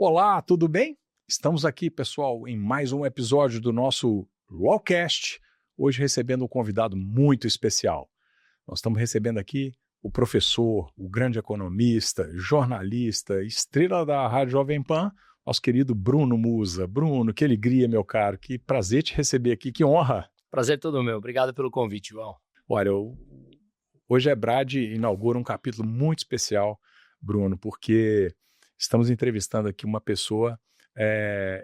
Olá, tudo bem? Estamos aqui, pessoal, em mais um episódio do nosso Lawcast, hoje recebendo um convidado muito especial. Nós estamos recebendo aqui o professor, o grande economista, jornalista, estrela da Rádio Jovem Pan, nosso querido Bruno Musa. Bruno, que alegria, meu caro, que prazer te receber aqui, que honra. Prazer todo meu, obrigado pelo convite, João. Olha, hoje a Brad inaugura um capítulo muito especial, Bruno, porque estamos entrevistando aqui uma pessoa,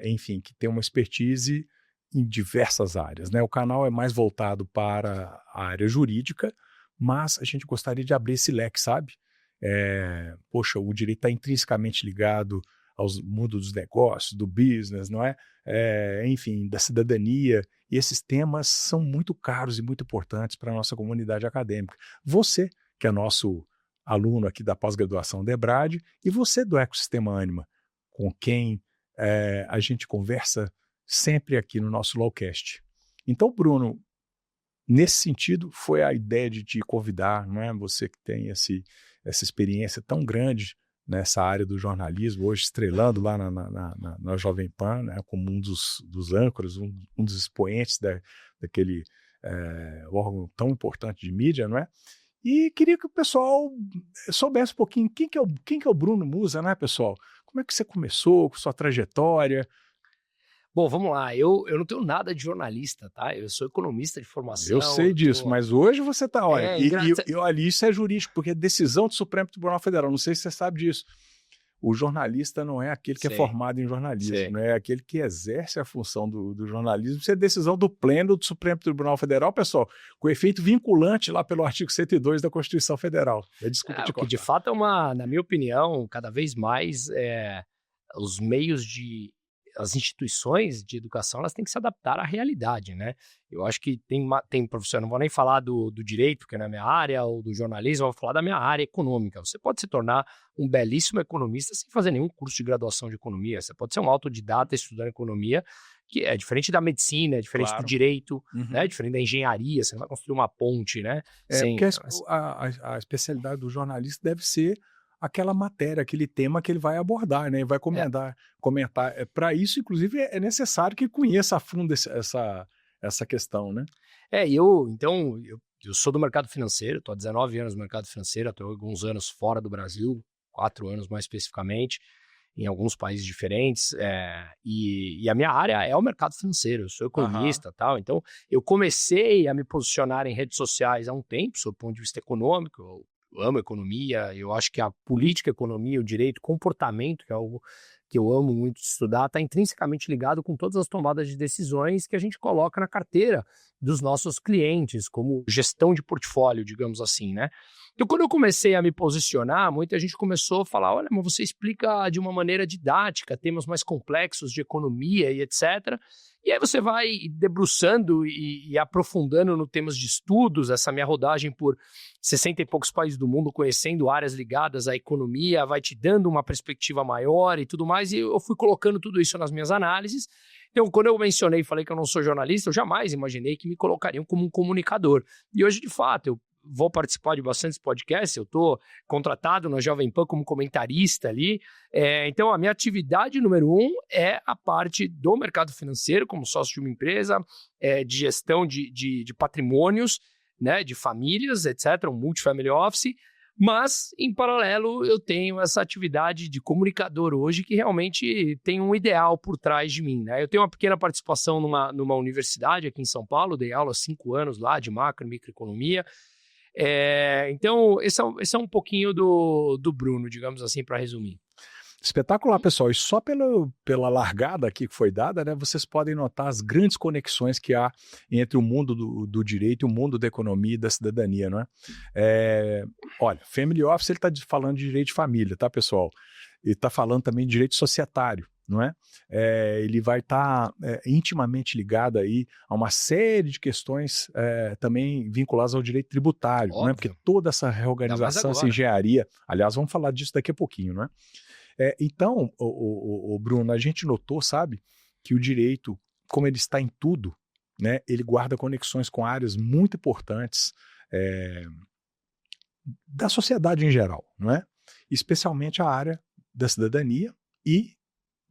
enfim, que tem uma expertise em diversas áreas, né? O canal é mais voltado para a área jurídica, mas a gente gostaria de abrir esse leque, sabe? Poxa, o direito está intrinsecamente ligado ao mundo dos negócios, do business, não é? Enfim, da cidadania, e esses temas são muito caros e muito importantes para a nossa comunidade acadêmica. Você, que é nosso aluno aqui da pós-graduação da EBRAD, e você do Ecossistema Ânima, com quem a gente conversa sempre aqui no nosso Lawcast. Então, Bruno, nesse sentido, foi a ideia de te convidar, não é? Você que tem essa experiência tão grande nessa área do jornalismo, hoje estrelando lá na Jovem Pan, né, como um dos âncoras, um dos expoentes daquele órgão tão importante de mídia, não é? E queria que o pessoal soubesse um pouquinho quem que é o Bruno Musa, né, pessoal? Como é que você começou, com sua trajetória? Bom, vamos lá, eu não tenho nada de jornalista, tá? Eu sou economista de formação. Eu sei disso, mas hoje você está, olha, engraçado. Isso é jurídico, porque é decisão do Supremo Tribunal Federal, não sei se você sabe disso. O jornalista não é aquele que é formado em jornalismo, não é aquele que exerce a função do jornalismo. Isso é decisão do Pleno do Supremo Tribunal Federal, pessoal, com efeito vinculante lá pelo artigo 102 da Constituição Federal. Desculpa te cortar. Que de fato é na minha opinião, cada vez mais os meios as instituições de educação, elas têm que se adaptar à realidade, né? Eu acho que tem professor, não vou nem falar do direito, porque não é minha área, ou do jornalismo, eu vou falar da minha área econômica. Você pode se tornar um belíssimo economista sem fazer nenhum curso de graduação de economia. Você pode ser um autodidata estudando economia, que é diferente da medicina, é diferente do direito, né? É diferente da engenharia, você não vai construir uma ponte, né? Porque a especialidade do jornalista deve ser aquela matéria, aquele tema que ele vai abordar, né? E vai comentar. Para isso, inclusive, é necessário que conheça a fundo essa questão, né? Eu sou do mercado financeiro, estou há 19 anos no mercado financeiro, estou alguns anos fora do Brasil, 4 anos mais especificamente, em alguns países diferentes, e a minha área é o mercado financeiro, eu sou economista e tal, então eu comecei a me posicionar em redes sociais há um tempo, sob o ponto de vista econômico. Eu amo economia, eu acho que a política, a economia, o direito, o comportamento, que é algo que eu amo muito estudar, está intrinsecamente ligado com todas as tomadas de decisões que a gente coloca na carteira dos nossos clientes, como gestão de portfólio, digamos assim, né? Então, quando eu comecei a me posicionar, muita gente começou a falar, olha, mas você explica de uma maneira didática temas mais complexos de economia e etc., e aí você vai debruçando e aprofundando no temas de estudos, essa minha rodagem por 60 e poucos países do mundo, conhecendo áreas ligadas à economia, vai te dando uma perspectiva maior e tudo mais, e eu fui colocando tudo isso nas minhas análises. Então, quando eu mencionei e falei que eu não sou jornalista, eu jamais imaginei que me colocariam como um comunicador. E hoje, de fato, eu vou participar de bastantes podcasts, eu estou contratado na Jovem Pan como comentarista ali. Então, a minha atividade número 1 é a parte do mercado financeiro, como sócio de uma empresa, de gestão de patrimônios, né, de famílias, etc., um multifamily office. Mas, em paralelo, eu tenho essa atividade de comunicador hoje que realmente tem um ideal por trás de mim, né? Eu tenho uma pequena participação numa universidade aqui em São Paulo, dei aula há 5 anos lá de macro e microeconomia. Então, esse é um pouquinho do Bruno, digamos assim, para resumir. Espetacular, pessoal. E só pela largada aqui que foi dada, né, vocês podem notar as grandes conexões que há entre o mundo do direito e o mundo da economia e da cidadania, não é? Olha, Family Office, ele está falando de direito de família, tá, pessoal? Ele está falando também de direito societário, não é? Ele vai estar intimamente ligado aí a uma série de questões também vinculadas ao direito tributário, não é? Porque toda essa reorganização, essa engenharia, aliás, vamos falar disso daqui a pouquinho, não é? Então, o Bruno, a gente notou, sabe, que o direito, como ele está em tudo, né, ele guarda conexões com áreas muito importantes da sociedade em geral, não é? Especialmente a área da cidadania e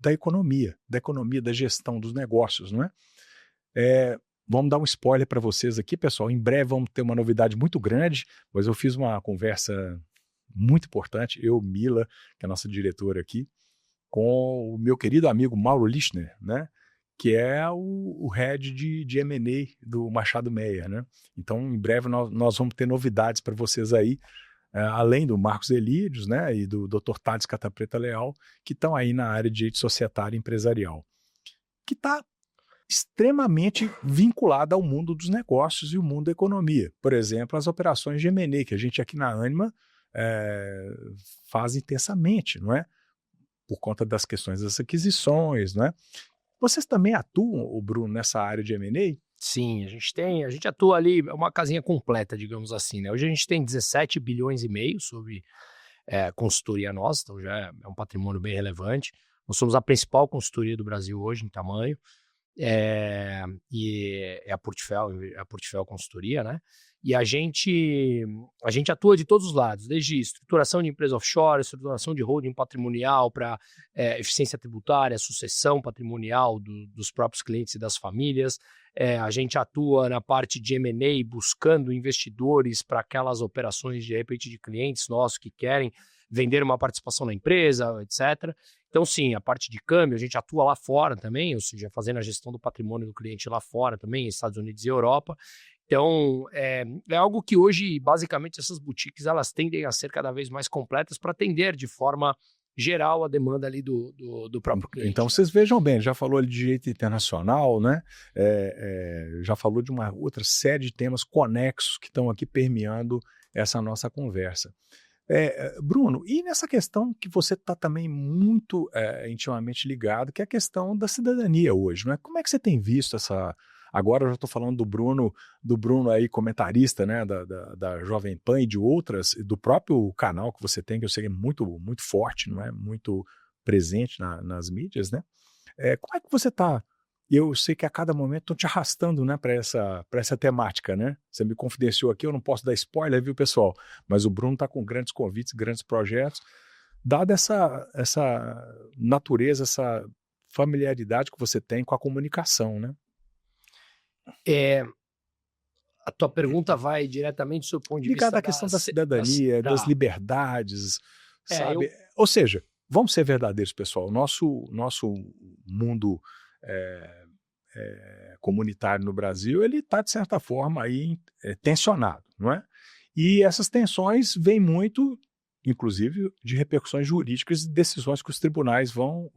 da economia, da gestão dos negócios, não é? Vamos dar um spoiler para vocês aqui, pessoal. Em breve vamos ter uma novidade muito grande, pois eu fiz uma conversa muito importante, eu, Mila, que é a nossa diretora aqui, com o meu querido amigo Mauro Lichner, né? Que é o head de M&A do Machado Meyer, né? Então, em breve nós vamos ter novidades para vocês aí, além do Marcos Elídios, né? E do Dr. Thales Catapreta Leal, que estão aí na área de direito societário e empresarial, que está extremamente vinculada ao mundo dos negócios e o mundo da economia. Por exemplo, as operações de M&A, que a gente aqui na Anima faz intensamente, não é? Por conta das questões das aquisições, não é? Vocês também atuam, Bruno, nessa área de M&A? Sim, a gente atua ali, é uma casinha completa, digamos assim, né? Hoje a gente tem 17 bilhões e meio sobre consultoria nossa, então já é um patrimônio bem relevante. Nós somos a principal consultoria do Brasil hoje em tamanho, e é a Portfel Consultoria, né? E a gente atua de todos os lados, desde estruturação de empresa offshore, estruturação de holding patrimonial para eficiência tributária, sucessão patrimonial dos próprios clientes e das famílias. A gente atua na parte de M&A, buscando investidores para aquelas operações de repente de clientes nossos que querem vender uma participação na empresa, etc. Então, sim, a parte de câmbio, a gente atua lá fora também, ou seja, fazendo a gestão do patrimônio do cliente lá fora também, Estados Unidos e Europa. Então, é algo que hoje, basicamente, essas boutiques, elas tendem a ser cada vez mais completas para atender de forma geral a demanda ali do próprio cliente. Então, vocês vejam bem, já falou de direito internacional, né? Já falou de uma outra série de temas conexos que estão aqui permeando essa nossa conversa. Bruno, e nessa questão que você está também muito intimamente ligado, que é a questão da cidadania hoje, não é? Como é que você tem visto essa... Agora eu já estou falando do Bruno aí, comentarista, né, da Jovem Pan e de outras, do próprio canal que você tem, que eu sei que é muito, muito forte, não é? Muito presente nas mídias, né? Como é que você está? Eu sei que a cada momento estão te arrastando, né, para essa temática, né? Você me confidenciou aqui, eu não posso dar spoiler, viu, pessoal? Mas o Bruno está com grandes convites, grandes projetos. Dada essa natureza, essa familiaridade que você tem com a comunicação, né? A tua pergunta vai diretamente do seu ponto de vista ligada à questão da cidadania, das liberdades, sabe? Ou seja, vamos ser verdadeiros, pessoal. Nosso mundo comunitário no Brasil, ele está, de certa forma, aí, tensionado, não é? E essas tensões vêm muito, inclusive, de repercussões jurídicas e decisões que os tribunais vão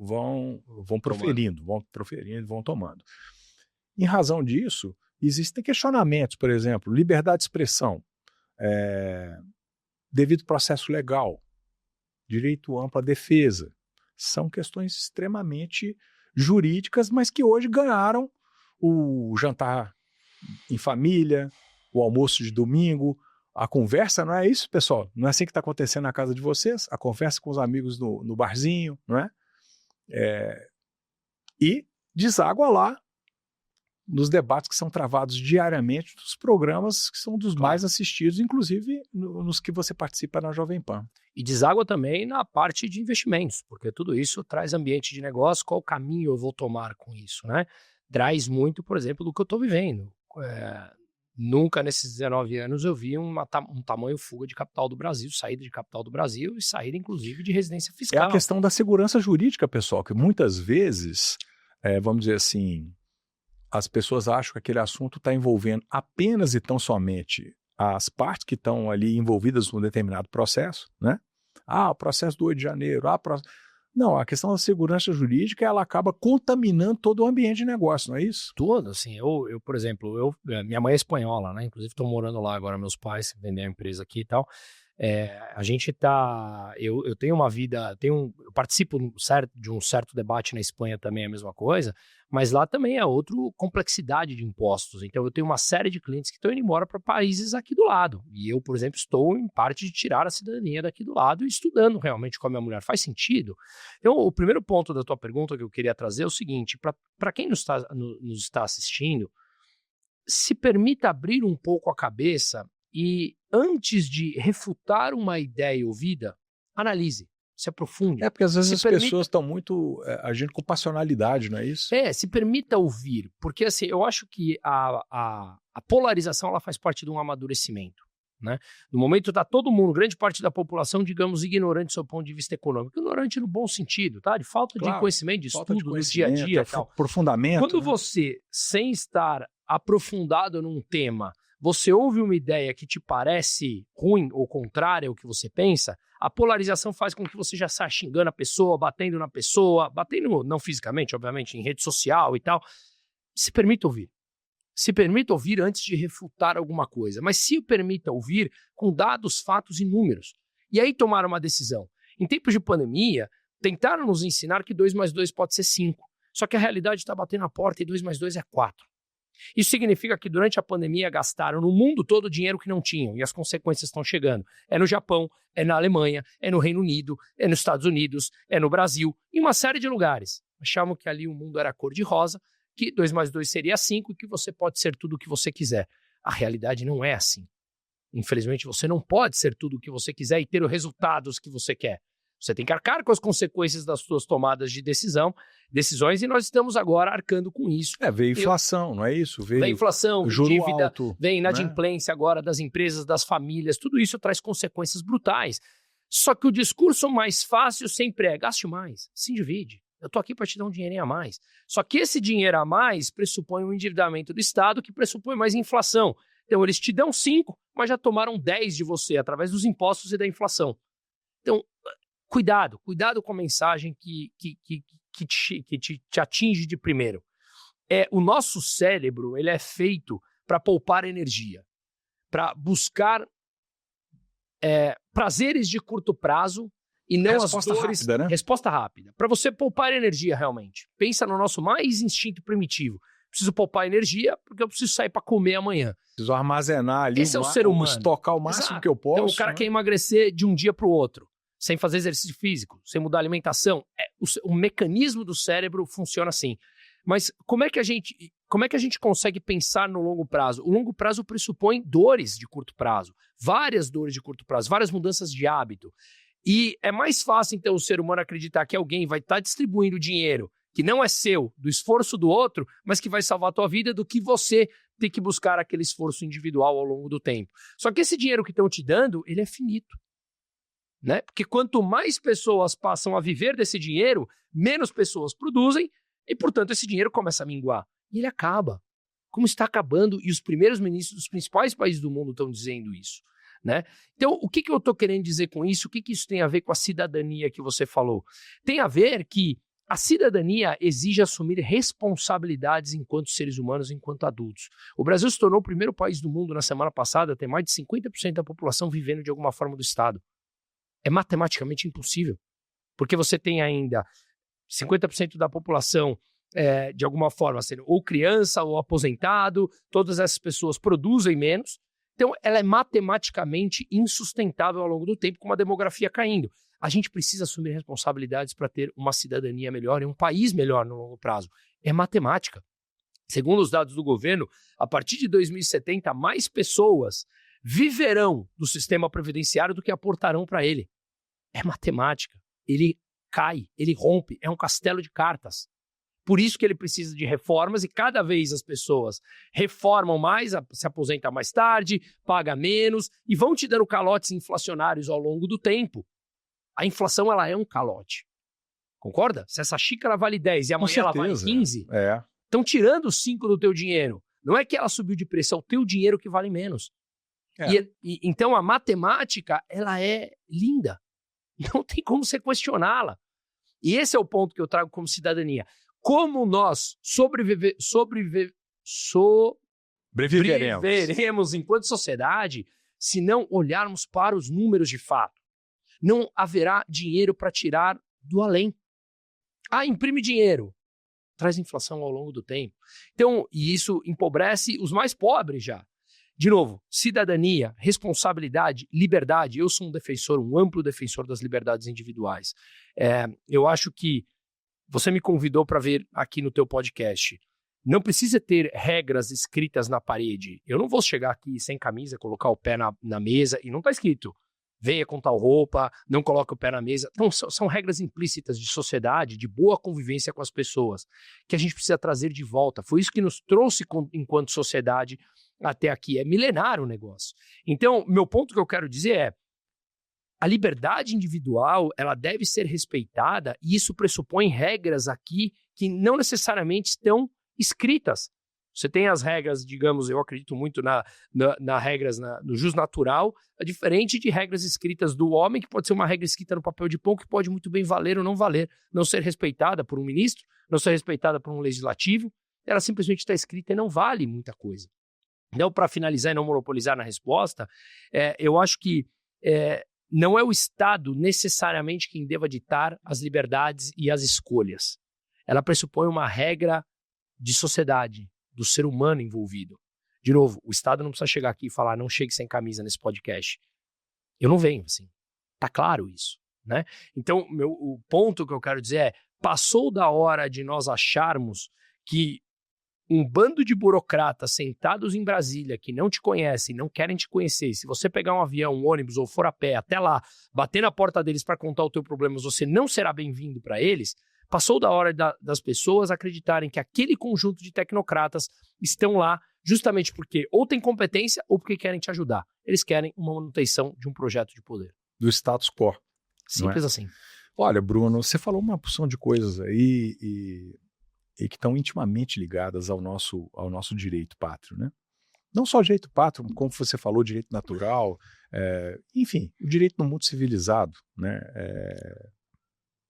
proferindo, vão tomando. Em razão disso, existem questionamentos, por exemplo, liberdade de expressão, devido processo legal, direito amplo à defesa. São questões extremamente jurídicas, mas que hoje ganharam o jantar em família, o almoço de domingo, a conversa, não é isso, pessoal? Não é assim que está acontecendo na casa de vocês? A conversa com os amigos no barzinho, não é? E deságua lá nos debates que são travados diariamente dos programas que são dos mais assistidos, inclusive nos que você participa na Jovem Pan. E deságua também na parte de investimentos, porque tudo isso traz ambiente de negócio, qual caminho eu vou tomar com isso, né? Traz muito, por exemplo, do que eu estou vivendo. Nunca nesses 19 anos eu vi um tamanho fuga de capital do Brasil, saída de capital do Brasil e saída, inclusive, de residência fiscal. É a questão da segurança jurídica, pessoal, que muitas vezes, vamos dizer assim, as pessoas acham que aquele assunto está envolvendo apenas e tão somente as partes que estão ali envolvidas num determinado processo, né? O processo do 8 de janeiro, Não, a questão da segurança jurídica, ela acaba contaminando todo o ambiente de negócio, não é isso? Tudo, assim, eu por exemplo, minha mãe é espanhola, né? Inclusive estou morando lá agora, meus pais venderam a empresa aqui e tal. A gente eu tenho uma vida, eu participo de um certo debate na Espanha também, é a mesma coisa, mas lá também é outra complexidade de impostos. Então eu tenho uma série de clientes que estão indo embora para países aqui do lado. E eu, por exemplo, estou em parte de tirar a cidadania daqui do lado e estudando realmente com a minha mulher. Faz sentido? Então o primeiro ponto da tua pergunta que eu queria trazer é o seguinte, para quem nos está assistindo, se permita abrir um pouco a cabeça e antes de refutar uma ideia ouvida, analise. se aprofunde. Porque às vezes as pessoas estão muito agindo com passionalidade, não é isso? Se permita ouvir, porque assim, eu acho que a polarização ela faz parte de um amadurecimento. Né? No momento está todo mundo, grande parte da população, digamos, ignorante do seu ponto de vista econômico. Ignorante no bom sentido, tá? De falta de conhecimento, de estudo no dia a dia. Aprofundamento. Quando você, sem estar aprofundado num tema, você ouve uma ideia que te parece ruim ou contrária ao que você pensa, a polarização faz com que você já saia xingando a pessoa, batendo na pessoa, batendo não fisicamente, obviamente, em rede social e tal. Se permita ouvir. Se permita ouvir antes de refutar alguma coisa, mas se permita ouvir com dados, fatos e números. E aí tomar uma decisão. Em tempos de pandemia, tentaram nos ensinar que 2 mais 2 pode ser 5. Só que a realidade está batendo na porta e 2 mais 2 é 4. Isso significa que durante a pandemia gastaram no mundo todo o dinheiro que não tinham e as consequências estão chegando. É no Japão, é na Alemanha, é no Reino Unido, é nos Estados Unidos, é no Brasil, em uma série de lugares. Achavam que ali o mundo era cor-de-rosa, que 2 mais 2 seria 5 e que você pode ser tudo o que você quiser. A realidade não é assim. Infelizmente, você não pode ser tudo o que você quiser e ter os resultados que você quer. Você tem que arcar com as consequêncies das suas tomadas de decisões, e nós estamos agora arcando com isso. Veio inflação, não é isso? Veio inflação, juro dívida, alto, vem inadimplência agora das empresas, das famílias, tudo isso traz consequências brutais. Só que o discurso mais fácil sempre é: gaste mais, se endivide. Eu estou aqui para te dar um dinheirinho a mais. Só que esse dinheiro a mais pressupõe um endividamento do Estado que pressupõe mais inflação. Então, eles te dão 5, mas já tomaram 10 de você através dos impostos e da inflação. Então, cuidado com a mensagem que te atinge de primeiro. O nosso cérebro ele é feito para poupar energia, para buscar prazeres de curto prazo, e não resposta as dores. Rápida, né? Resposta rápida. Para você poupar energia realmente. Pensa no nosso mais instinto primitivo. Preciso poupar energia porque eu preciso sair para comer amanhã. Preciso armazenar ali, esse é o ser humano. Estocar o máximo Exato. que eu posso. Então o cara quer emagrecer de um dia para o outro, sem fazer exercício físico, sem mudar a alimentação. O mecanismo do cérebro funciona assim. Mas como é que a gente consegue pensar no longo prazo? O longo prazo pressupõe dores de curto prazo, várias dores de curto prazo, várias mudanças de hábito. E é mais fácil, então, o ser humano acreditar que alguém vai estar distribuindo dinheiro que não é seu, do esforço do outro, mas que vai salvar a tua vida, do que você ter que buscar aquele esforço individual ao longo do tempo. Só que esse dinheiro que estão te dando, ele é finito. Né? Porque quanto mais pessoas passam a viver desse dinheiro, menos pessoas produzem e, portanto, esse dinheiro começa a minguar. E ele acaba. Como está acabando, e os primeiros ministros dos principais países do mundo estão dizendo isso. Né? Então, o que eu estou querendo dizer com isso? O que isso tem a ver com a cidadania que você falou? Tem a ver que a cidadania exige assumir responsabilidades enquanto seres humanos, enquanto adultos. O Brasil se tornou o primeiro país do mundo na semana passada a ter mais de 50% da população vivendo de alguma forma do Estado. É matematicamente impossível, porque você tem ainda 50% da população de alguma forma sendo ou criança ou aposentado, todas essas pessoas produzem menos. Então, ela é matematicamente insustentável ao longo do tempo, com uma demografia caindo. A gente precisa assumir responsabilidades para ter uma cidadania melhor e um país melhor no longo prazo. É matemática. Segundo os dados do governo, a partir de 2070, mais pessoas viverão do sistema previdenciário do que aportarão para ele. É matemática. Ele cai, ele rompe, é um castelo de cartas. Por isso que ele precisa de reformas e cada vez as pessoas reformam mais, se aposentam mais tarde, pagam menos e vão te dando calotes inflacionários ao longo do tempo. A inflação ela é um calote. Concorda? Se essa xícara vale 10 e amanhã ela vale 15, estão tirando 5 do teu dinheiro. Não é que ela subiu de preço, é o teu dinheiro que vale menos. Então a matemática ela é linda. Não tem como você questioná-la. E esse é o ponto que eu trago como cidadania. Como nós sobreviveremos enquanto sociedade se não olharmos para os números de fato? Não haverá dinheiro para tirar do além. Imprime dinheiro. Traz inflação ao longo do tempo. Então, e isso empobrece os mais pobres já. De novo, cidadania, responsabilidade, liberdade. Eu sou um amplo defensor das liberdades individuais. Eu acho que você me convidou para vir aqui no teu podcast. Não precisa ter regras escritas na parede. Eu não vou chegar aqui sem camisa, colocar o pé na mesa e não está escrito. venha com tal roupa, não coloque o pé na mesa. Então, são regras implícitas de sociedade, de boa convivência com as pessoas, que a gente precisa trazer de volta. Foi isso que nos trouxe enquanto sociedade até aqui. É milenário o negócio. Então, meu ponto que eu quero dizer é, a liberdade individual, ela deve ser respeitada, e isso pressupõe regras aqui que não necessariamente estão escritas. Você tem as regras, digamos, eu acredito muito no jus natural, diferente de regras escritas do homem, que pode ser uma regra escrita no papel de pão, que pode muito bem valer ou não valer, não ser respeitada por um ministro, não ser respeitada por um legislativo, ela simplesmente está escrita e não vale muita coisa. Então, para finalizar e não monopolizar na resposta, eu acho que não é o Estado necessariamente quem deva ditar as liberdades e as escolhas. Ela pressupõe uma regra de sociedade, do ser humano envolvido. De novo, o Estado não precisa chegar aqui e falar, não chegue sem camisa nesse podcast. Eu não venho assim. Tá claro isso, né? Então, o ponto que eu quero dizer é, passou da hora de nós acharmos que um bando de burocratas sentados em Brasília que não te conhecem, não querem te conhecer, se você pegar um avião, um ônibus ou for a pé até lá, bater na porta deles para contar o teu problema, você não será bem-vindo para eles, passou da hora das pessoas acreditarem que aquele conjunto de tecnocratas estão lá justamente porque ou têm competência ou porque querem te ajudar. Eles querem uma manutenção de um projeto de poder. Do status quo. Simples assim. Olha, Bruno, você falou uma porção de coisas aí e que estão intimamente ligadas ao nosso direito pátrio, né? Não só o direito pátrio, como você falou, direito natural, enfim, o direito no mundo civilizado, né?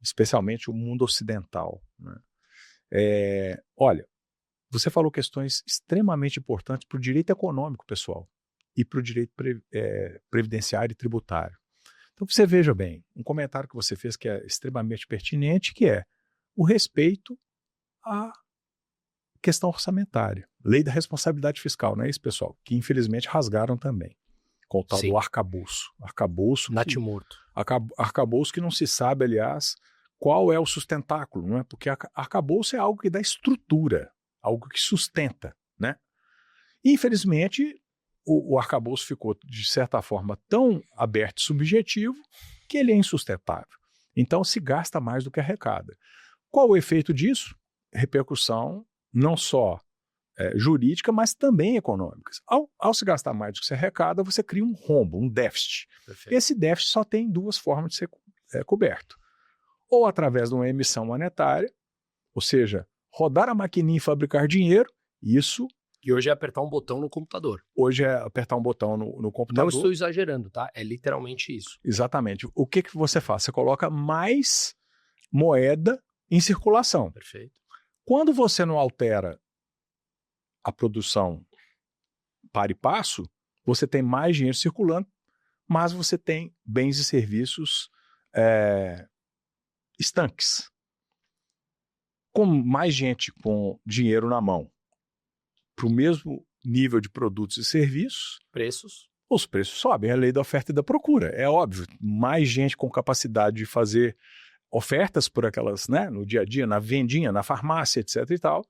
Especialmente o mundo ocidental, né? Olha, você falou questões extremamente importantes para o direito econômico, pessoal, e para o direito previdenciário e tributário. Então você veja bem, um comentário que você fez que é extremamente pertinente, que é o respeito à questão orçamentária. Lei da responsabilidade fiscal, não é isso, pessoal? Que infelizmente rasgaram também, com o tal do arcabouço. Natimorto. Arcabouço que não se sabe, aliás, qual é o sustentáculo, não é? Porque arcabouço é algo que dá estrutura, algo que sustenta, né? E, infelizmente, o arcabouço ficou, de certa forma, tão aberto e subjetivo que ele é insustentável. Então, se gasta mais do que arrecada. Qual o efeito disso? Repercussão não só jurídica, mas também econômica. Ao se gastar mais do que se arrecada, você cria um rombo, um déficit. Perfeito. Esse déficit só tem duas formas de ser coberto. Ou através de uma emissão monetária, ou seja, rodar a maquininha e fabricar dinheiro, isso... E hoje é apertar um botão no computador. Hoje é apertar um botão no computador. Não estou exagerando, tá? É literalmente isso. Exatamente. O que você faz? Você coloca mais moeda em circulação. Perfeito. Quando você não altera a produção para e passo, você tem mais dinheiro circulando, mas você tem bens e serviços estanques. Com mais gente com dinheiro na mão, para o mesmo nível de produtos e serviços, os preços sobem. É a lei da oferta e da procura. É óbvio, mais gente com capacidade de fazer ofertas por aquelas, né, no dia a dia, na vendinha, na farmácia, etc. e tal,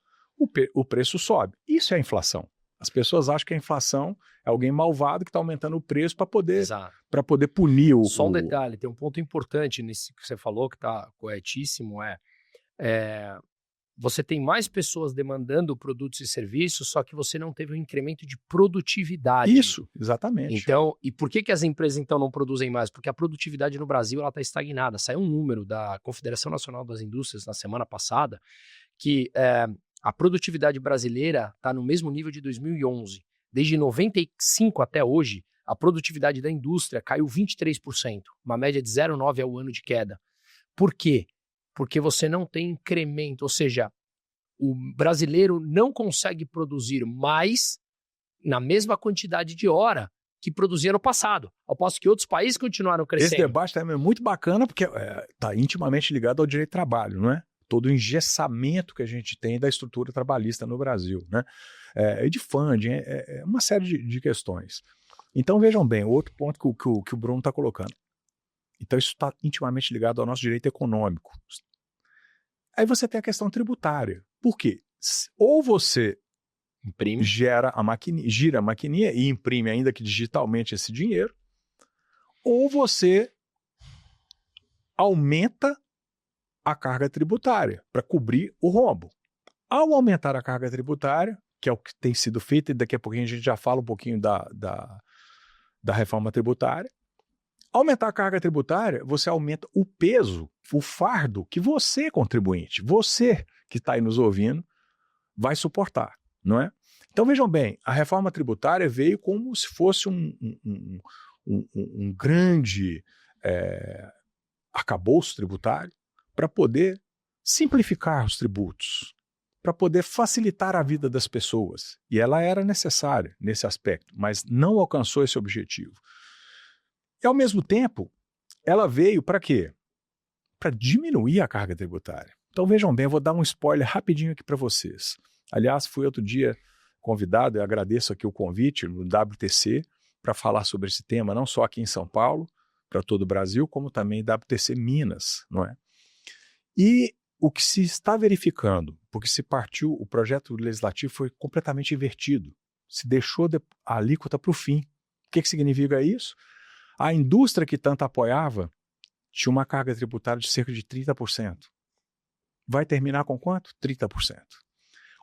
o preço sobe. Isso é a inflação. As pessoas acham que a inflação é alguém malvado que está aumentando o preço para poder punir o... Só um detalhe, tem um ponto importante nisso que você falou, que está corretíssimo, você tem mais pessoas demandando produtos e serviços, só que você não teve um incremento de produtividade. Isso, exatamente. Então, e por que as empresas então não produzem mais? Porque a produtividade no Brasil está estagnada. Saiu um número da Confederação Nacional das Indústrias na semana passada que a produtividade brasileira está no mesmo nível de 2011. Desde 95 até hoje, a produtividade da indústria caiu 23%, uma média de 0,9 ao ano de queda. Por quê? Porque você não tem incremento, ou seja, o brasileiro não consegue produzir mais na mesma quantidade de hora que produzia no passado, ao passo que outros países continuaram crescendo. Esse debate também é muito bacana porque está intimamente ligado ao direito do trabalho, não é? Todo o engessamento que a gente tem da estrutura trabalhista no Brasil, né? De funding, uma série de questões. Então, vejam bem, outro ponto que o Bruno está colocando. Então, isso está intimamente ligado ao nosso direito econômico. Aí você tem a questão tributária. Por quê? Ou você gira a maquininha e imprime ainda que digitalmente esse dinheiro, ou você aumenta a carga tributária para cobrir o rombo. Ao aumentar a carga tributária, que é o que tem sido feito, e daqui a pouquinho a gente já fala um pouquinho da reforma tributária, aumentar a carga tributária, você aumenta o peso, o fardo que você, contribuinte, você que está aí nos ouvindo, vai suportar, não é? Então vejam bem, a reforma tributária veio como se fosse um grande arcabouço tributário para poder simplificar os tributos, para poder facilitar a vida das pessoas. E ela era necessária nesse aspecto, mas não alcançou esse objetivo. E, ao mesmo tempo, ela veio para quê? Para diminuir a carga tributária. Então, vejam bem, eu vou dar um spoiler rapidinho aqui para vocês. Aliás, fui outro dia convidado, eu agradeço aqui o convite no WTC para falar sobre esse tema, não só aqui em São Paulo, para todo o Brasil, como também WTC Minas, não é? E o que se está verificando, porque se partiu, o projeto legislativo foi completamente invertido, se deixou a alíquota para o fim. O que significa isso? A indústria que tanto apoiava tinha uma carga tributária de cerca de 30%. Vai terminar com quanto? 30%.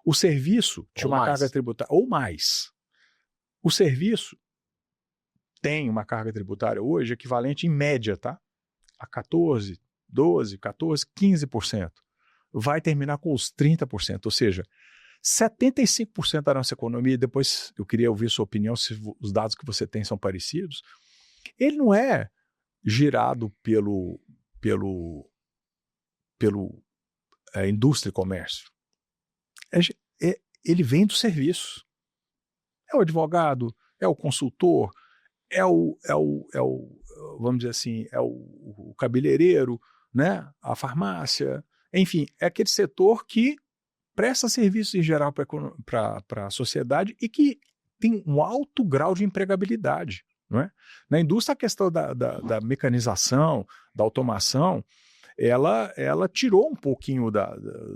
O serviço tinha uma carga tributária, ou mais. O serviço tem uma carga tributária hoje equivalente, em média, tá? A 14%, 12%, 14%, 15%. Vai terminar com os 30%, ou seja, 75% da nossa economia, depois eu queria ouvir sua opinião se os dados que você tem são parecidos, ele não é girado pelo indústria e comércio. Ele vem do serviço. É o advogado, é o consultor, vamos dizer assim, é o cabeleireiro, né? A farmácia, enfim, é aquele setor que presta serviços em geral para a sociedade e que tem um alto grau de empregabilidade. Não é? Na indústria, a questão da mecanização, da automação, ela tirou um pouquinho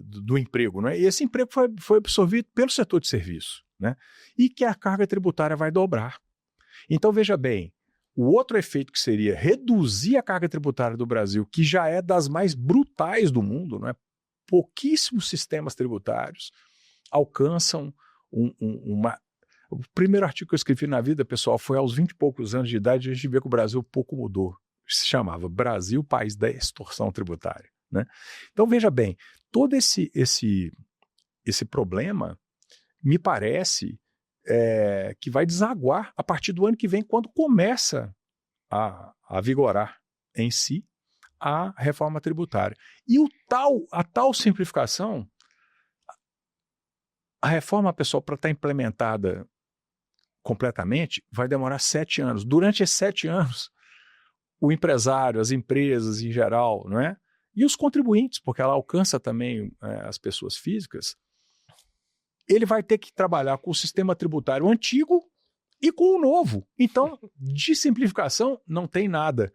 do emprego, não é? E esse emprego foi absorvido pelo setor de serviço, né? E que a carga tributária vai dobrar. Então, veja bem, o outro efeito que seria reduzir a carga tributária do Brasil, que já é das mais brutais do mundo, não é? Pouquíssimos sistemas tributários alcançam uma... O primeiro artigo que eu escrevi na vida, pessoal, foi aos 20 e poucos anos de idade, a gente vê que o Brasil pouco mudou. Se chamava Brasil, país da extorsão tributária, né? Então, veja bem, todo esse problema me parece que vai desaguar a partir do ano que vem, quando começa a vigorar em si a reforma tributária. E a tal simplificação, a reforma, pessoal, para estar implementada completamente, vai demorar 7 anos. Durante esses 7 anos, o empresário, as empresas em geral, não é? E os contribuintes, porque ela alcança também as pessoas físicas, ele vai ter que trabalhar com o sistema tributário antigo e com o novo. Então, de simplificação, não tem nada.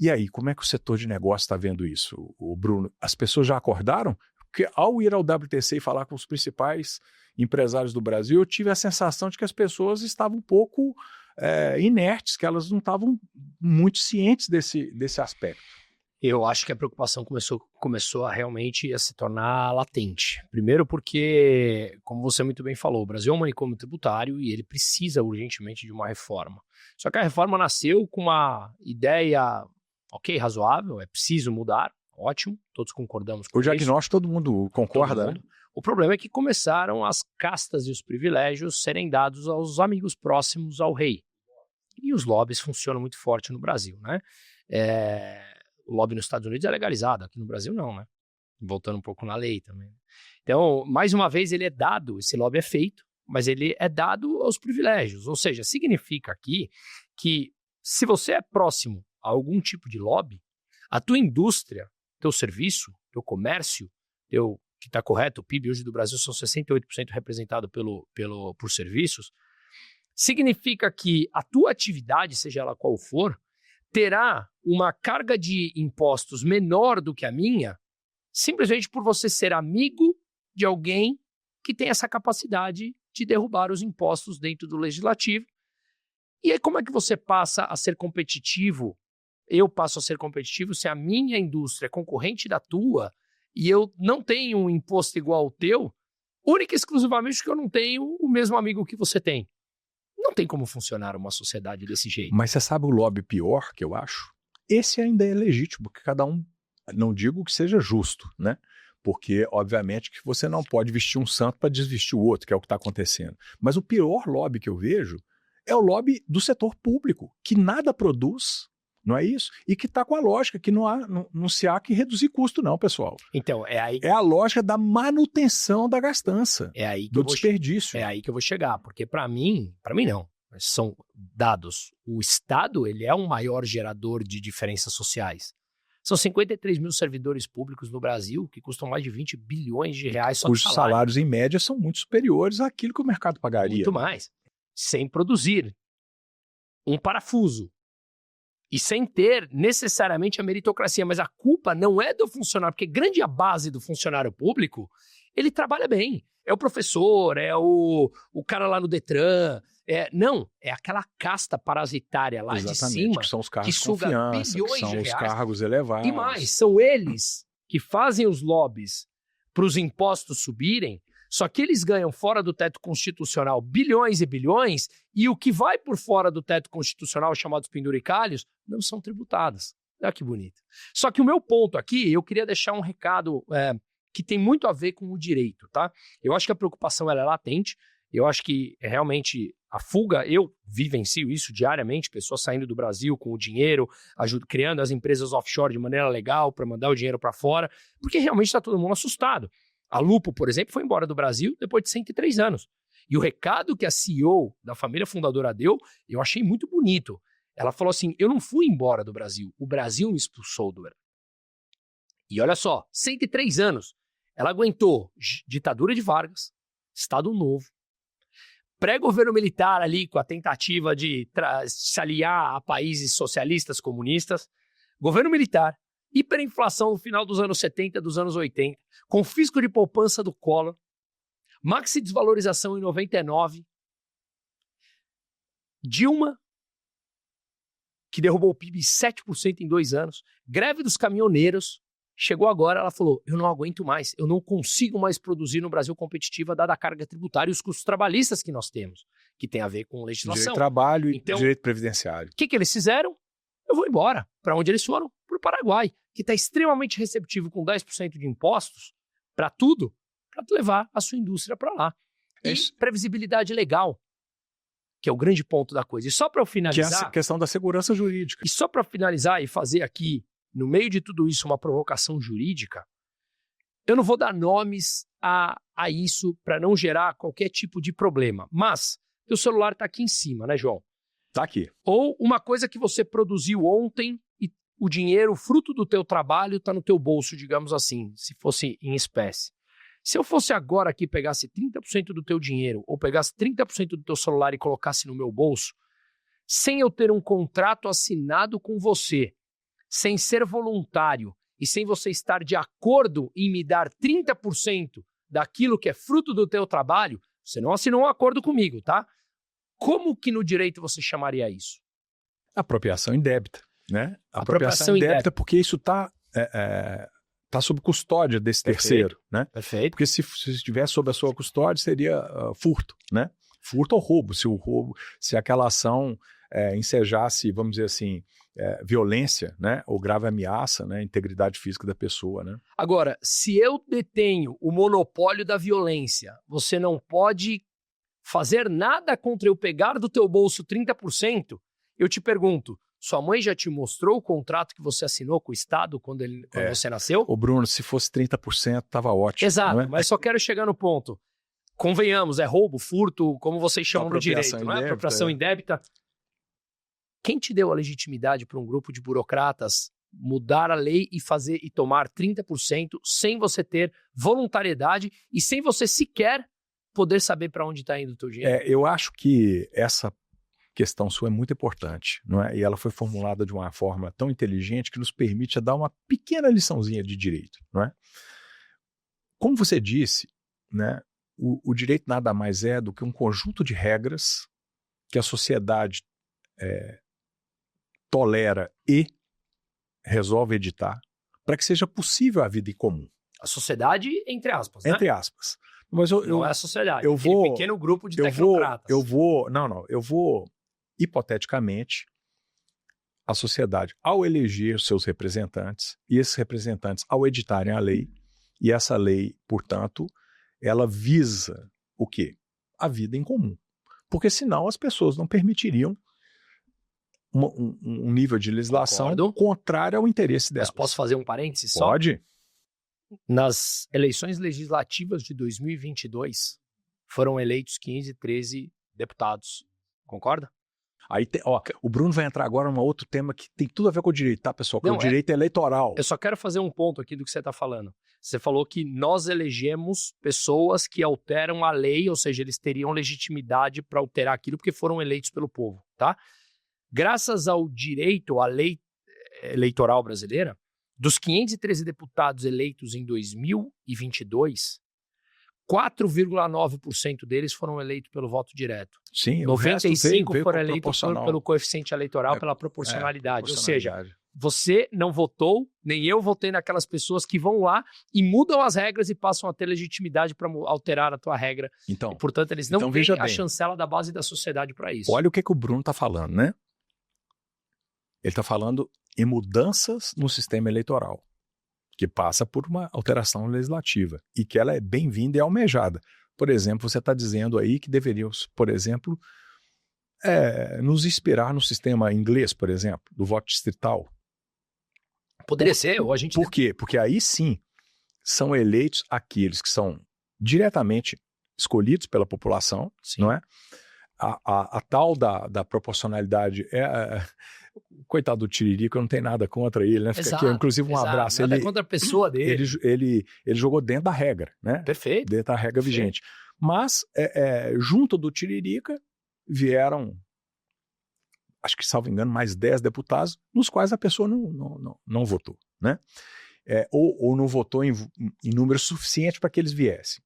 E aí, como é que o setor de negócio está vendo isso, o Bruno? As pessoas já acordaram? Porque ao ir ao WTC e falar com os principais empresários do Brasil, eu tive a sensação de que as pessoas estavam um pouco inertes, que elas não estavam muito cientes desse aspecto. Eu acho que a preocupação começou a realmente a se tornar latente. Primeiro porque, como você muito bem falou, o Brasil é um manicômio tributário e ele precisa urgentemente de uma reforma. Só que a reforma nasceu com uma ideia, razoável, é preciso mudar, ótimo, todos concordamos com isso. O diagnóstico todo mundo concorda, né? O problema é que começaram as castas e os privilégios serem dados aos amigos próximos ao rei. E os lobbies funcionam muito forte no Brasil, né? O lobby nos Estados Unidos é legalizado, aqui no Brasil não, né? Voltando um pouco na lei também. Então, mais uma vez, esse lobby é feito, mas ele é dado aos privilégios. Ou seja, significa aqui que se você é próximo a algum tipo de lobby, a tua indústria, teu serviço, teu comércio, que está correto, o PIB hoje do Brasil são 68% representado por serviços, significa que a tua atividade, seja ela qual for, terá uma carga de impostos menor do que a minha, simplesmente por você ser amigo de alguém que tem essa capacidade de derrubar os impostos dentro do legislativo E aí como é que você passa a ser competitivo? Eu passo a ser competitivo se a minha indústria é concorrente da tua e eu não tenho um imposto igual ao teu, única e exclusivamente porque eu não tenho o mesmo amigo que você tem. Não tem como funcionar uma sociedade desse jeito. Mas você sabe o lobby pior que eu acho? Esse ainda é legítimo, porque cada um, não digo que seja justo, né? Porque, obviamente, que você não pode vestir um santo para desvestir o outro, que é o que está acontecendo. Mas o pior lobby que eu vejo é o lobby do setor público, que nada produz, não é isso? E que está com a lógica que não se há que reduzir custo, não, pessoal. Então, é aí... É a lógica da manutenção da gastança, É aí que do desperdício. É aí que eu vou chegar, porque para mim não, são dados. O Estado, ele é o maior gerador de diferenças sociais. São 53 mil servidores públicos no Brasil que custam mais de 20 bilhões de reais só de Cujos salários, em média, são muito superiores àquilo que o mercado pagaria. Muito mais. Sem produzir um parafuso. E sem ter necessariamente a meritocracia. Mas a culpa não é do funcionário, porque grande a base do funcionário público, ele trabalha bem. É o professor, é o cara lá no Detran. Não, é aquela casta parasitária lá de cima que são os cargos que de suga confiança, bilhões que são de os reais. cargos elevados. E mais, são eles que fazem os lobbies para os impostos subirem, só que eles ganham fora do teto constitucional bilhões e bilhões, e o que vai por fora do teto constitucional, chamados penduricalhos, não são tributadas. Olha que bonito. Só que o meu ponto aqui, eu queria deixar um recado que tem muito a ver com o direito, tá? Eu acho que a preocupação ela é latente, eu acho que realmente a fuga, eu vivencio isso diariamente, pessoas saindo do Brasil com o dinheiro, criando as empresas offshore de maneira legal para mandar o dinheiro para fora, porque realmente está todo mundo assustado. A Lupo, por exemplo, foi embora do Brasil depois de 103 anos. E o recado que a CEO da família fundadora deu, eu achei muito bonito. Ela falou assim, eu não fui embora do Brasil, o Brasil me expulsou do Brasil. E olha só, 103 anos. Ela aguentou ditadura de Vargas, Estado Novo, pré-governo militar ali com a tentativa de se aliar a países socialistas, comunistas, governo militar, hiperinflação no final dos anos 70, dos anos 80, confisco de poupança do Collor, maxi desvalorização em 99, Dilma, que derrubou o PIB 7% em 2 anos, greve dos caminhoneiros, chegou agora, ela falou, eu não aguento mais, eu não consigo mais produzir no Brasil competitiva dada a carga tributária e os custos trabalhistas que nós temos, que tem a ver com legislação. Direito de trabalho e então, direito previdenciário. O que eles fizeram? Eu vou embora. Para onde eles foram? Para o Paraguai, que está extremamente receptivo com 10% de impostos para tudo, para levar a sua indústria para lá. E previsibilidade legal, que é o grande ponto da coisa. E só para eu finalizar... Que é a questão da segurança jurídica. E só para finalizar e fazer aqui, no meio de tudo isso, uma provocação jurídica, eu não vou dar nomes a isso para não gerar qualquer tipo de problema. Mas, teu celular está aqui em cima, né, João? Está aqui. Ou uma coisa que você produziu ontem e o dinheiro, fruto do teu trabalho, está no teu bolso, digamos assim, se fosse em espécie. Se eu fosse agora aqui, pegasse 30% do teu dinheiro ou pegasse 30% do teu celular e colocasse no meu bolso, sem eu ter um contrato assinado com você, sem ser voluntário e sem você estar de acordo em me dar 30% daquilo que é fruto do teu trabalho, você não assinou um acordo comigo, tá? Como que no direito você chamaria isso? Apropriação indébita, né? Apropriação indébita porque isso está sob custódia desse terceiro, né? Perfeito. Porque se estiver sob a sua custódia seria furto, né? Furto ou roubo, se aquela ação ensejasse, vamos dizer assim, violência, né? Ou grave ameaça, né? Integridade física da pessoa, né? Agora, se eu detenho o monopólio da violência, você não pode fazer nada contra eu pegar do teu bolso 30%, eu te pergunto, sua mãe já te mostrou o contrato que você assinou com o Estado quando você nasceu? Ô Bruno, se fosse 30%, estava ótimo. Exato, não é? Mas só quero chegar no ponto. Convenhamos, é roubo, furto, como vocês chamam no direito, não é? Apropriação indébita. Quem te deu a legitimidade para um grupo de burocratas mudar a lei e fazer e tomar 30% sem você ter voluntariedade e sem você sequer poder saber para onde está indo o teu dinheiro? Eu acho que essa questão sua é muito importante, não é? E ela foi formulada de uma forma tão inteligente que nos permite dar uma pequena liçãozinha de direito, não é? Como você disse, né, o direito nada mais é do que um conjunto de regras que a sociedade tolera e resolve editar para que seja possível a vida em comum. A sociedade, entre aspas, né? Entre aspas. Mas não é a sociedade, eu aquele vou, pequeno grupo de tecnocratas. Eu vou, hipoteticamente, a sociedade, ao eleger seus representantes, e esses representantes, ao editarem a lei, e essa lei, portanto, ela visa o quê? A vida em comum. Porque senão as pessoas não permitiriam um nível de legislação contrário ao interesse delas. Mas posso fazer um parênteses só? Pode. Nas eleições legislativas de 2022, foram eleitos 513 deputados. Concorda? Aí o Bruno vai entrar agora num outro tema que tem tudo a ver com o direito, tá, pessoal? Que é o direito eleitoral. Eu só quero fazer um ponto aqui do que você está falando. Você falou que nós elegemos pessoas que alteram a lei, ou seja, eles teriam legitimidade para alterar aquilo porque foram eleitos pelo povo, tá? Graças ao direito, à lei eleitoral brasileira, dos 513 deputados eleitos em 2022, 4,9% deles foram eleitos pelo voto direto. Sim, 95% foram eleitos pelo coeficiente eleitoral, pela proporcionalidade. Ou seja, você não votou, nem eu votei naquelas pessoas que vão lá e mudam as regras e passam a ter legitimidade para alterar a tua regra. Então, e, portanto, eles não têm a chancela da base da sociedade para isso. Olha o que o Bruno está falando, né? Ele está falando em mudanças no sistema eleitoral, que passa por uma alteração legislativa e que ela é bem-vinda e almejada. Por exemplo, você está dizendo aí que deveríamos, por exemplo, nos inspirar no sistema inglês, por exemplo, do voto distrital. Poderia ser, ou a gente... Por quê? Porque aí sim são eleitos aqueles que são diretamente escolhidos pela população, sim. Não é? A tal da proporcionalidade coitado do Tiririca, eu não tenho nada contra ele, né? Fica exato, aqui, inclusive um abraço. Nada contra a pessoa dele. Ele jogou dentro da regra, né? Perfeito. Dentro da regra vigente. Mas, junto do Tiririca, vieram, acho que, salvo engano, mais 10 deputados, nos quais a pessoa não votou, né? Ou não votou em número suficiente para que eles viessem.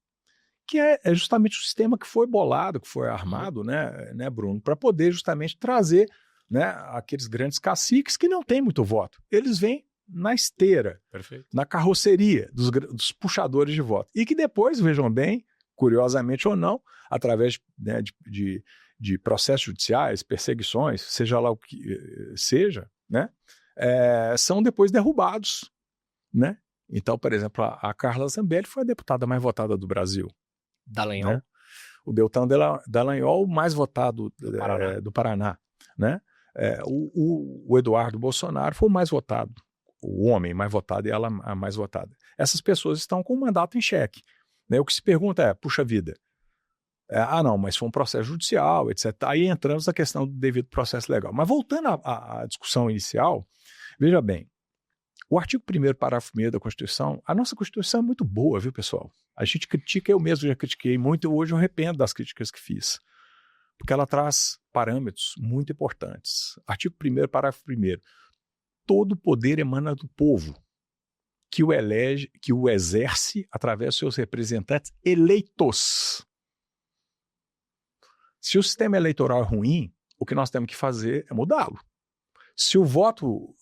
Que é justamente o sistema que foi bolado, que foi armado, né, Bruno, para poder justamente trazer, né, aqueles grandes caciques que não têm muito voto. Eles vêm na esteira, perfeito, na carroceria dos puxadores de voto. E que depois, vejam bem, curiosamente ou não, através, né, de processos judiciais, perseguições, seja lá o que seja, né, são depois derrubados, né? Então, por exemplo, a Carla Zambelli foi a deputada mais votada do Brasil. Dallagnol. Né? O Deltan Dallagnol, o mais votado do Paraná. Né? O Eduardo Bolsonaro foi o mais votado, o homem mais votado e ela a mais votada. Essas pessoas estão com o mandato em xeque. Né? O que se pergunta é, puxa vida, não, mas foi um processo judicial, etc. Aí entramos na questão do devido processo legal. Mas voltando à discussão inicial, veja bem, o artigo 1º, parágrafo 1º da Constituição, a nossa Constituição é muito boa, viu, pessoal? A gente critica, eu mesmo já critiquei muito, e hoje eu arrependo das críticas que fiz. Porque ela traz parâmetros muito importantes. Artigo 1º, parágrafo 1º. Todo poder emana do povo, que o elege, que o exerce através dos seus representantes eleitos. Se o sistema eleitoral é ruim, o que nós temos que fazer é mudá-lo. Se o voto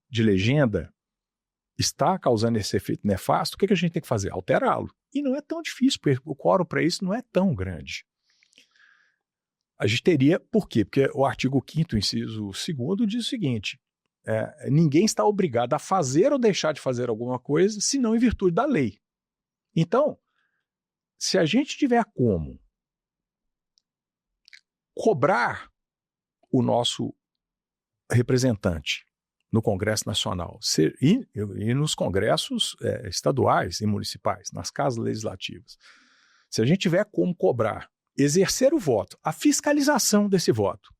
de legenda está causando esse efeito nefasto, o que a gente tem que fazer? Alterá-lo. E não é tão difícil, porque o quórum para isso não é tão grande. A gente teria, por quê? Porque o artigo 5º, inciso 2º, diz o seguinte, ninguém está obrigado a fazer ou deixar de fazer alguma coisa, senão em virtude da lei. Então, se a gente tiver como cobrar o nosso representante no Congresso Nacional e nos congressos estaduais e municipais, nas casas legislativas. Se a gente tiver como cobrar, exercer o voto, a fiscalização desse voto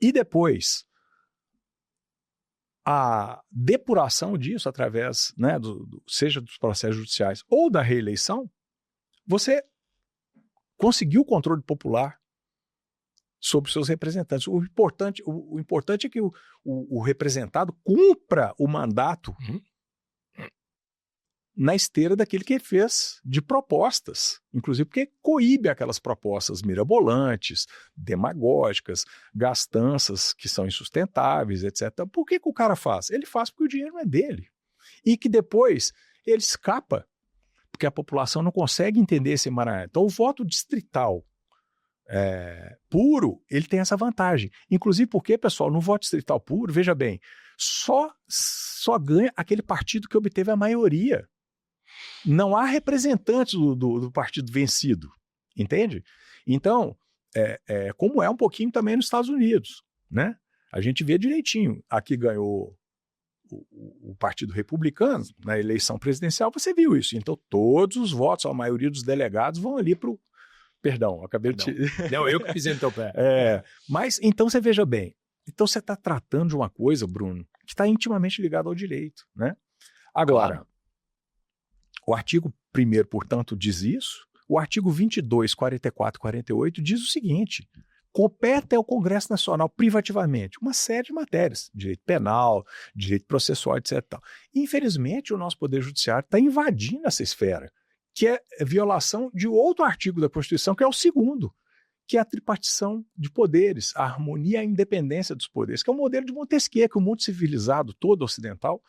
e depois a depuração disso através, né, seja dos processos judiciais ou da reeleição, você conseguiu o controle popular sobre seus representantes. O importante é que o representado cumpra o mandato na esteira daquele que ele fez de propostas, inclusive porque coíbe aquelas propostas mirabolantes, demagógicas, gastanças que são insustentáveis, etc. Por que o cara faz? Ele faz porque o dinheiro é dele. E que depois ele escapa, porque a população não consegue entender esse emaranhado. Então o voto distrital puro, ele tem essa vantagem. Inclusive porque, pessoal, no voto distrital puro, veja bem, só ganha aquele partido que obteve a maioria. Não há representantes do partido vencido, entende? Então, como é um pouquinho também nos Estados Unidos, né? A gente vê direitinho. Aqui ganhou o Partido Republicano na eleição presidencial, você viu isso. Então, todos os votos, a maioria dos delegados vão ali para o... Perdão, acabei de... Não, eu que pisei no teu pé. Mas, então, você veja bem. Então, você está tratando de uma coisa, Bruno, que está intimamente ligada ao direito, né? Agora... Claro. O artigo 1º, portanto, diz isso. O artigo 22, 44 e 48 diz o seguinte: compete ao Congresso Nacional privativamente uma série de matérias, direito penal, direito processual, etc. Infelizmente, o nosso Poder Judiciário está invadindo essa esfera, que é violação de outro artigo da Constituição, que é o 2º, que é a tripartição de poderes, a harmonia e a independência dos poderes, que é o modelo de Montesquieu, que o mundo civilizado todo ocidental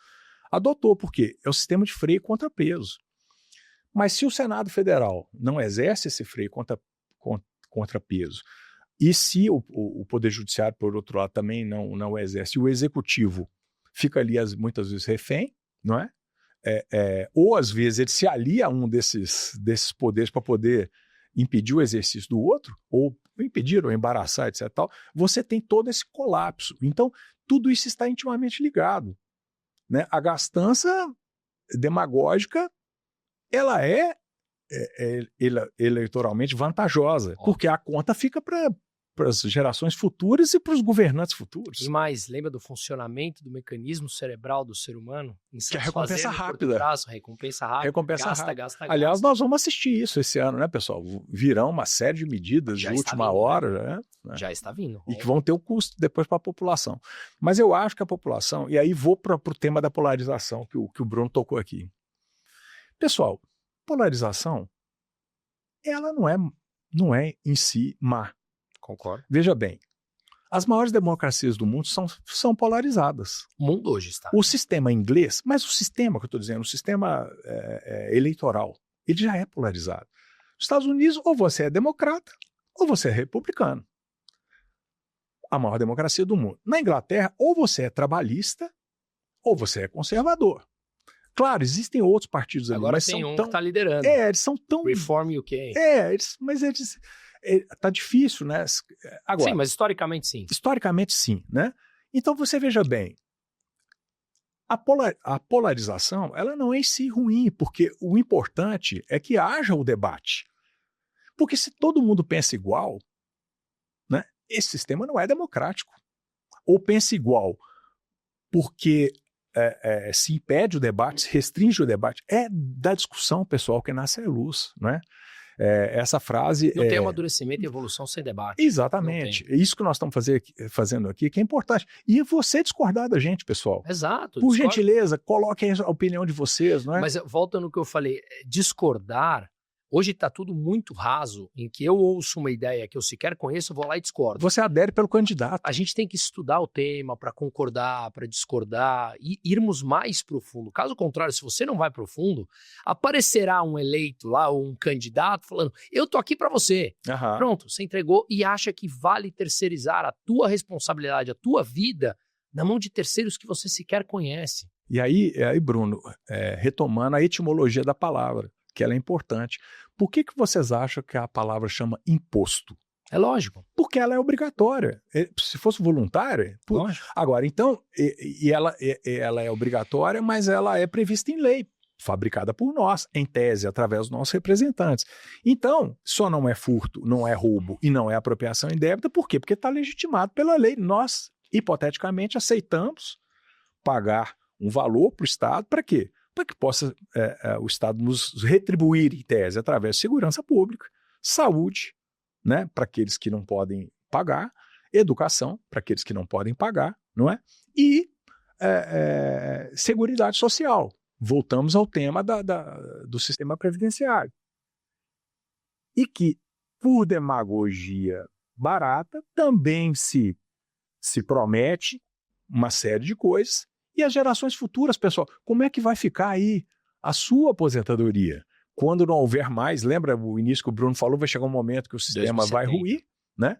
adotou, porque é o sistema de freio e contrapeso. Mas se o Senado Federal não exerce esse freio contrapeso, e se o Poder Judiciário, por outro lado, também não exerce, o Executivo fica ali muitas vezes refém, não é? Ou às vezes ele se alia a um desses poderes para poder impedir o exercício do outro, ou impedir ou embaraçar, etc. Tal, você tem todo esse colapso. Então, tudo isso está intimamente ligado, né? A gastança demagógica, ela é eleitoralmente vantajosa, porque a conta fica para as gerações futuras e para os governantes futuros. E mais, lembra do funcionamento do mecanismo cerebral do ser humano? Que é a recompensa rápida. Recompensa rápida. Gasta. Aliás, nós vamos assistir isso esse ano, né, pessoal? Virão uma série de medidas de última hora. Né? Já está vindo. E que vão ter um custo depois para a população. Mas eu acho que a população, e aí vou para o tema da polarização que o Bruno tocou aqui. Pessoal, polarização, ela não é em si má. Concordo. Veja bem, as maiores democracias do mundo são polarizadas. O mundo hoje está. O sistema inglês, mas o sistema que eu estou dizendo, o sistema eleitoral, ele já é polarizado. Nos Estados Unidos, ou você é democrata, ou você é republicano. A maior democracia do mundo. Na Inglaterra, ou você é trabalhista, ou você é conservador. Claro, existem outros partidos ali, agora mas tem são que está liderando. Eles são tão... Reform UK. Mas eles... Tá difícil, né? Agora, sim, mas historicamente sim. Historicamente sim, né? Então você veja bem, a polarização, ela não é em si ruim, porque o importante é que haja o debate. Porque se todo mundo pensa igual, né, esse sistema não é democrático. Ou pensa igual porque se impede o debate, se restringe o debate. É da discussão, pessoal, que nasce a luz, não é? Essa frase... Não tem amadurecimento e evolução sem debate. Exatamente. É isso que nós estamos fazendo aqui, que é importante. E você discordar da gente, pessoal. Exato. Por gentileza, coloquem a opinião de vocês, não é? Mas volta no que eu falei, discordar... Hoje está tudo muito raso, em que eu ouço uma ideia que eu sequer conheço, eu vou lá e discordo. Você adere pelo candidato. A gente tem que estudar o tema para concordar, para discordar e irmos mais profundo. Caso contrário, se você não vai profundo, aparecerá um eleito lá, ou um candidato falando, eu tô aqui para você. Uhum. Pronto, você entregou e acha que vale terceirizar a tua responsabilidade, a tua vida, na mão de terceiros que você sequer conhece. E aí Bruno, retomando a etimologia da palavra, que ela é importante. Por que vocês acham que a palavra chama imposto? É lógico. Porque ela é obrigatória. Se fosse voluntária... Lógico. Agora, então, ela é obrigatória, mas ela é prevista em lei, fabricada por nós, em tese, através dos nossos representantes. Então, só não é furto, não é roubo e não é apropriação indébita. Por quê? Porque está legitimado pela lei. Nós, hipoteticamente, aceitamos pagar um valor para o Estado. Para quê? Para que possa o Estado nos retribuir, em tese, através de segurança pública, saúde, né, para aqueles que não podem pagar, educação para aqueles que não podem pagar, não é? E seguridade social. voltamos ao tema do sistema previdenciário. E que, por demagogia barata, também se promete uma série de coisas. E as gerações futuras, pessoal, como é que vai ficar aí a sua aposentadoria? Quando não houver mais, lembra o início que o Bruno falou, vai chegar um momento que o sistema 2070. vai ruir, né?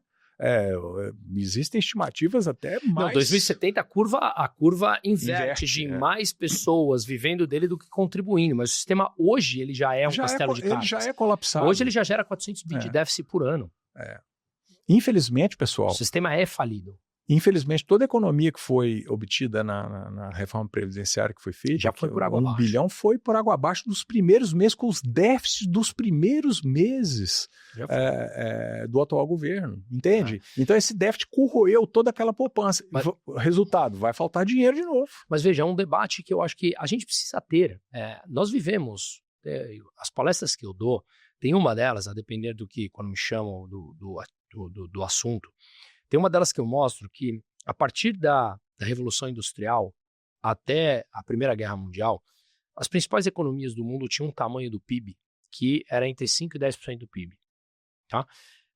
Existem estimativas até mais... Não, 2070 a curva inverte de mais pessoas vivendo dele do que contribuindo, mas o sistema hoje ele já é um castelo de cartas. Ele já é colapsado. Hoje ele já gera 400 bi de déficit por ano. Infelizmente, pessoal... O sistema é falido. Infelizmente, toda a economia que foi obtida na reforma previdenciária que foi feita, já foi por água abaixo. 1 bilhão foi por água abaixo nos primeiros meses, com os déficits dos primeiros meses do atual governo, entende? Então esse déficit corroeu toda aquela poupança. Resultado, vai faltar dinheiro de novo. Mas veja, é um debate que eu acho que a gente precisa ter. Nós vivemos, as palestras que eu dou, tem uma delas, a depender do que, quando me chamam do assunto, tem uma delas que eu mostro que, a partir da Revolução Industrial até a Primeira Guerra Mundial, as principais economias do mundo tinham um tamanho do PIB que era entre 5% e 10% do PIB. Tá?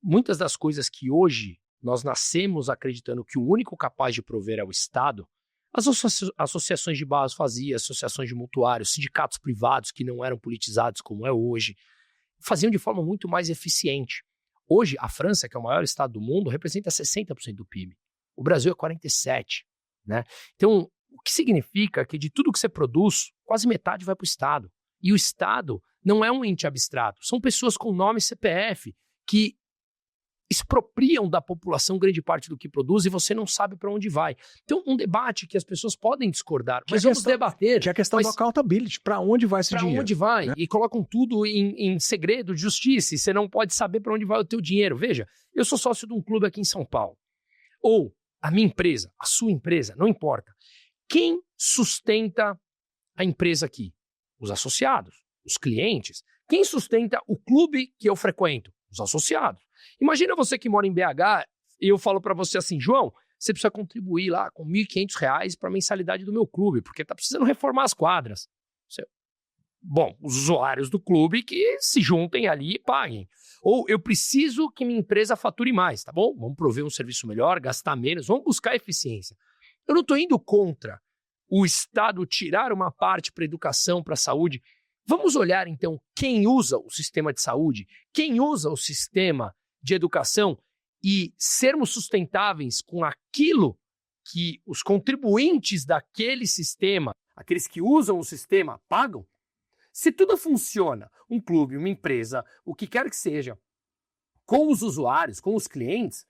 Muitas das coisas que hoje nós nascemos acreditando que o único capaz de prover é o Estado, as associações de base faziam, associações de mutuários, sindicatos privados que não eram politizados como é hoje, faziam de forma muito mais eficiente. Hoje, a França, que é o maior estado do mundo, representa 60% do PIB. O Brasil é 47%. Né? Então, o que significa que de tudo que você produz, quase metade vai para o Estado. E o Estado não é um ente abstrato. São pessoas com nome e CPF que expropriam da população grande parte do que produz e você não sabe para onde vai. Então, um debate que as pessoas podem discordar, mas vamos debater. Que é a questão do accountability, para onde vai esse dinheiro? Para onde vai? Né? E colocam tudo em segredo de justiça, e você não pode saber para onde vai o teu dinheiro. Veja, eu sou sócio de um clube aqui em São Paulo. Ou a minha empresa, a sua empresa, não importa. Quem sustenta a empresa aqui? Os associados, os clientes. Quem sustenta o clube que eu frequento? Os associados. Imagina você que mora em BH e eu falo para você assim, João, você precisa contribuir lá com R$ 1.500 para a mensalidade do meu clube, porque está precisando reformar as quadras. Bom, os usuários do clube que se juntem ali e paguem. Ou eu preciso que minha empresa fature mais, tá bom? Vamos prover um serviço melhor, gastar menos, vamos buscar eficiência. Eu não estou indo contra o Estado tirar uma parte para educação, para a saúde. Vamos olhar, então, quem usa o sistema de saúde, quem usa o sistema de educação e sermos sustentáveis com aquilo que os contribuintes daquele sistema, aqueles que usam o sistema, pagam. Se tudo funciona, um clube, uma empresa, o que quer que seja, com os usuários, com os clientes,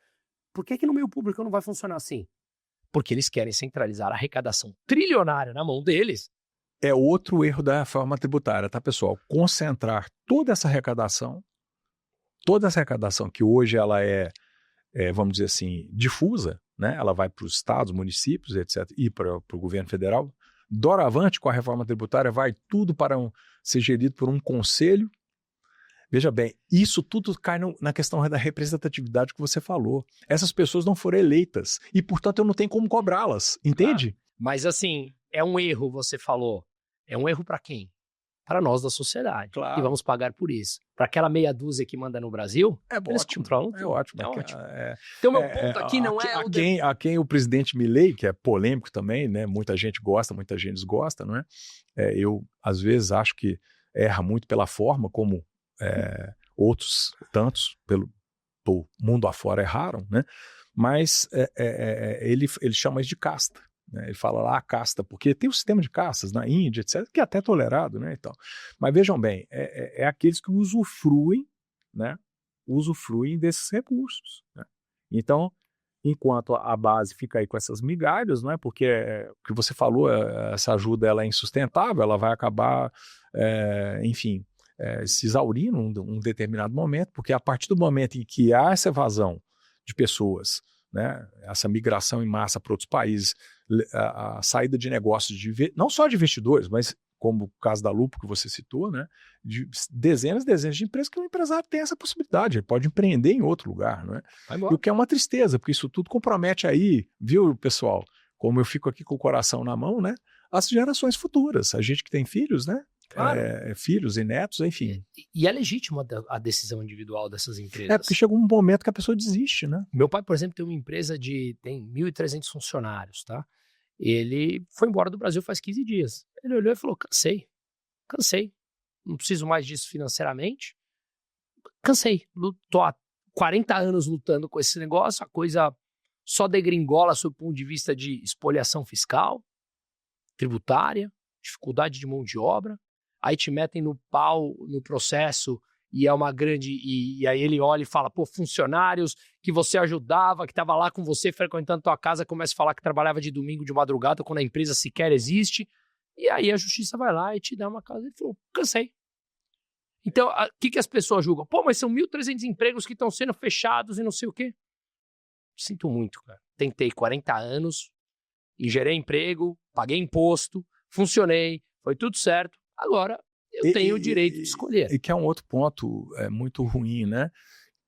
por que no meio público não vai funcionar assim? Porque eles querem centralizar a arrecadação trilionária na mão deles. É outro erro da reforma tributária, tá, pessoal? Concentrar toda essa arrecadação que hoje ela vamos dizer assim, difusa, né? Ela vai para os estados, municípios, etc., e para o governo federal. Doravante, com a reforma tributária, vai tudo para ser gerido por um conselho. Veja bem, isso tudo cai na questão da representatividade que você falou. Essas pessoas não foram eleitas e, portanto, eu não tenho como cobrá-las, entende? Mas, assim, é um erro, você falou. É um erro para quem? Para nós da sociedade. Claro. E vamos pagar por isso. Para aquela meia dúzia que manda no Brasil, eles controlam tudo. É ótimo. Então, meu ponto aqui não é... A quem o presidente Milei, que é polêmico também, né? Muita gente gosta, muita gente desgosta, não é? Eu, às vezes, acho que erra muito pela forma como outros tantos pelo mundo afora erraram, né? Mas ele chama isso de casta. Né? Ele fala lá a casta, porque tem um sistema de castas na Índia, etc., que é até tolerado, né? Então, mas vejam bem, é aqueles que usufruem, né? Usufruem desses recursos. Né? Então, enquanto a base fica aí com essas migalhas, não é? Porque o que você falou, essa ajuda ela é insustentável, ela vai acabar, enfim, se exaurindo um determinado momento, porque a partir do momento em que há essa evasão de pessoas, né, essa migração em massa para outros países, a saída de negócios, não só de investidores, mas como o caso da Lupo que você citou, né, de dezenas de empresas que o empresário tem essa possibilidade, ele pode empreender em outro lugar, não é? E o que é uma tristeza, porque isso tudo compromete aí, viu, pessoal? Como eu fico aqui com o coração na mão, né? as gerações futuras. A gente que tem filhos, né? Claro. Filhos e netos, enfim. E é legítima a decisão individual dessas empresas. Porque chega um momento que a pessoa desiste, né? Meu pai, por exemplo, tem uma empresa tem 1.300 funcionários, tá? Ele foi embora do Brasil faz 15 dias. Ele olhou e falou, cansei. Não preciso mais disso financeiramente. Cansei. Tô há 40 anos lutando com esse negócio, a coisa só degringola sob o ponto de vista de espoliação fiscal, tributária, dificuldade de mão de obra. Aí te metem no pau no processo e é uma grande... E aí ele olha e fala, pô, funcionários que você ajudava, que estava lá com você frequentando tua casa, começa a falar que trabalhava de domingo de madrugada quando a empresa sequer existe. E aí a justiça vai lá e te dá uma casa. Ele falou, cansei. Então, o que as pessoas julgam? Pô, mas são 1.300 empregos que estão sendo fechados e não sei o quê. Sinto muito, cara. Tentei 40 anos, gerei emprego, paguei imposto, funcionei, foi tudo certo. Agora, eu tenho o direito de escolher. E que é um outro ponto muito ruim, né?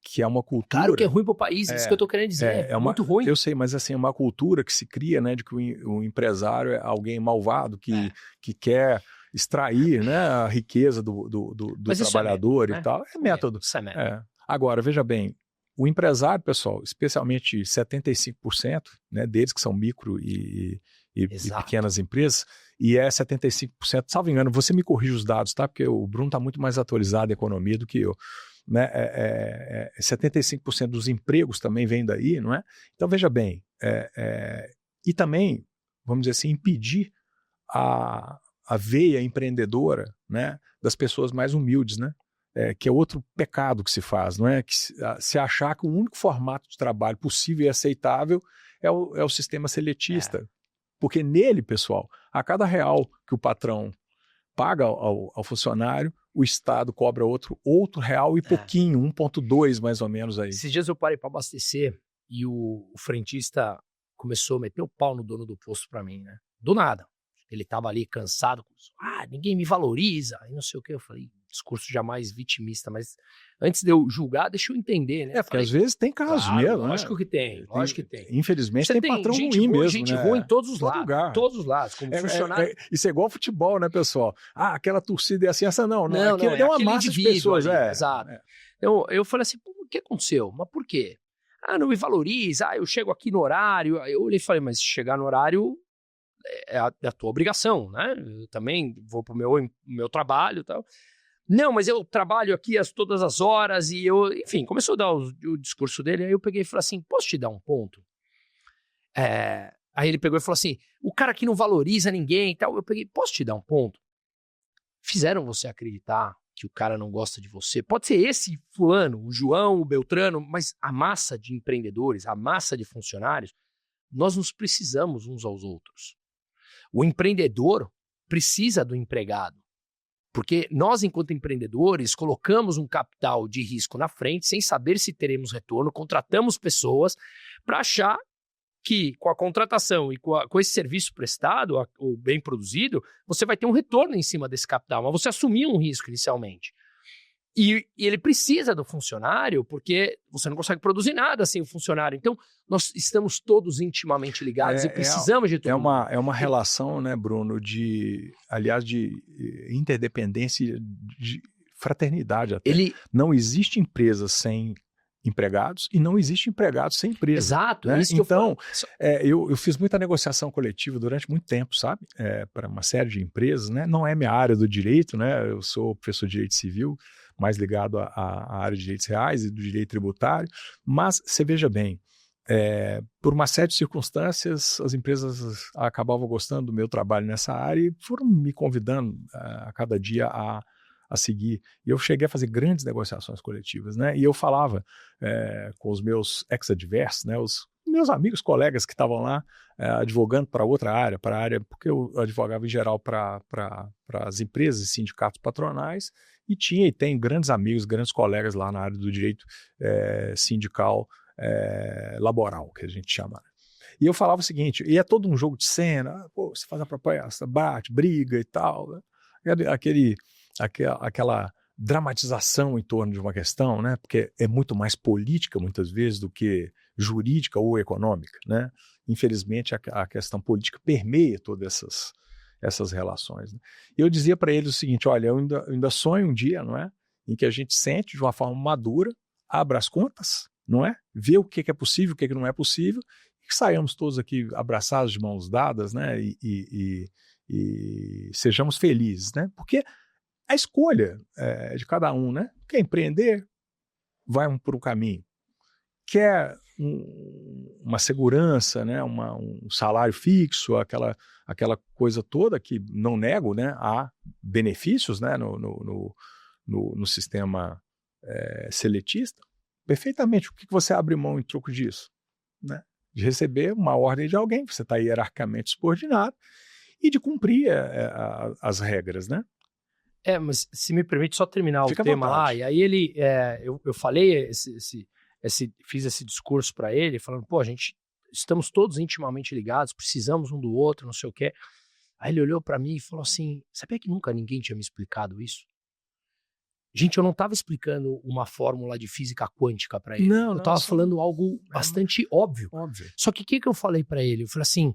Que é uma cultura... Claro que é ruim para o país, isso que eu estou querendo dizer. É muito ruim. Eu sei, mas assim, é uma cultura que se cria, né? De que o empresário é alguém malvado, que quer extrair, né, a riqueza do trabalhador e tal. É método. Isso é método. Agora, veja bem, o empresário, pessoal, especialmente 75%, né, deles que são micro e pequenas empresas, e 75%, salvo engano, você me corrige os dados, tá? Porque o Bruno está muito mais atualizado em economia do que eu. Né? 75% dos empregos também vêm daí, não é? Então, veja bem, e também, vamos dizer assim, impedir a veia empreendedora, né, das pessoas mais humildes, né? Que é outro pecado que se faz, não é? Que se achar que o único formato de trabalho possível e aceitável é o sistema seletista. Porque nele, pessoal, a cada real que o patrão paga ao funcionário, o Estado cobra outro real e pouquinho, 1,2 mais ou menos aí. Esses dias eu parei para abastecer e o frentista começou a meter o pau no dono do posto para mim, né? Do nada. Ele tava ali cansado, ninguém me valoriza, e não sei o que. Eu falei, discurso jamais vitimista, mas antes de eu julgar, deixa eu entender, né? Porque às vezes tem casos mesmo, né? Lógico que tem. Infelizmente tem patrão gente ruim boa, mesmo, gente né? ruim em todos os lados. Todos os lados, como funcionário. Isso é igual futebol, né, pessoal? Aquela torcida é assim, essa não. Aquilo é uma massa de pessoas. Exato. Eu falei assim, pô, o que aconteceu? Mas por quê? Não me valoriza, eu chego aqui no horário. Eu olhei e falei, mas chegar no horário é a tua obrigação, né? Eu também vou pro meu trabalho e tal. Não, mas eu trabalho aqui todas as horas e eu... Enfim, começou a dar o discurso dele, aí eu peguei e falei assim, posso te dar um ponto? Aí ele pegou e falou assim, o cara que não valoriza ninguém e tal, eu peguei, posso te dar um ponto? Fizeram você acreditar que o cara não gosta de você? Pode ser esse fulano, o João, o Beltrano, mas a massa de empreendedores, a massa de funcionários, nós nos precisamos uns aos outros. O empreendedor precisa do empregado, porque nós, enquanto empreendedores, colocamos um capital de risco na frente, sem saber se teremos retorno, contratamos pessoas para achar que com a contratação e com esse serviço prestado, ou bem produzido, você vai ter um retorno em cima desse capital, mas você assumiu um risco inicialmente. E ele precisa do funcionário, porque você não consegue produzir nada sem o funcionário. Então, nós estamos todos intimamente ligados e precisamos de todo mundo. É uma relação, né, Bruno, de interdependência, de fraternidade até. Não existe empresa sem empregados e não existe empregado sem empresa. Exato. Né? Isso que então, eu fiz muita negociação coletiva durante muito tempo, sabe? Para uma série de empresas, né? Não é minha área do direito, né? Eu sou professor de direito civil, mais ligado à área de direitos reais e do direito tributário, mas você veja bem, por uma série de circunstâncias, as empresas acabavam gostando do meu trabalho nessa área e foram me convidando a cada dia a seguir. E eu cheguei a fazer grandes negociações coletivas, né? E eu falava com os meus ex-adversos, né? Os meus amigos, colegas que estavam lá advogando para outra área, porque eu advogava em geral para as empresas e sindicatos patronais, e tinha e tem grandes amigos, grandes colegas lá na área do direito sindical laboral, que a gente chama. E eu falava o seguinte, e é todo um jogo de cena, você faz a proposta, bate, briga e tal, né? Aquela dramatização em torno de uma questão, né? Porque é muito mais política, muitas vezes, do que jurídica ou econômica, né? Infelizmente, a questão política permeia todas essas relações. Né? E eu dizia para eles o seguinte, olha, eu ainda sonho um dia, não é? Em que a gente sente de uma forma madura, abra as contas, não é? Vê o que é possível, o que não é possível, e que saiamos todos aqui abraçados de mãos dadas, né? E sejamos felizes, né? Porque a escolha de cada um, né? Quer empreender, vai por um caminho. Quer uma segurança, né? Um salário fixo, aquela coisa toda que não nego, né? Há benefícios, né? No sistema seletista. Perfeitamente. O que você abre mão em troco disso? Né? De receber uma ordem de alguém, você está hierarquicamente subordinado, e de cumprir as regras, né? Mas se me permite só terminar Fica o tema lá, e aí eu falei, fiz esse discurso para ele, falando, pô, estamos todos intimamente ligados, precisamos um do outro, não sei o quê. Aí ele olhou para mim e falou assim, sabia que nunca ninguém tinha me explicado isso? Gente, eu não estava explicando uma fórmula de física quântica para ele. Eu estava falando algo bastante óbvio. Só que o que eu falei para ele? Eu falei assim,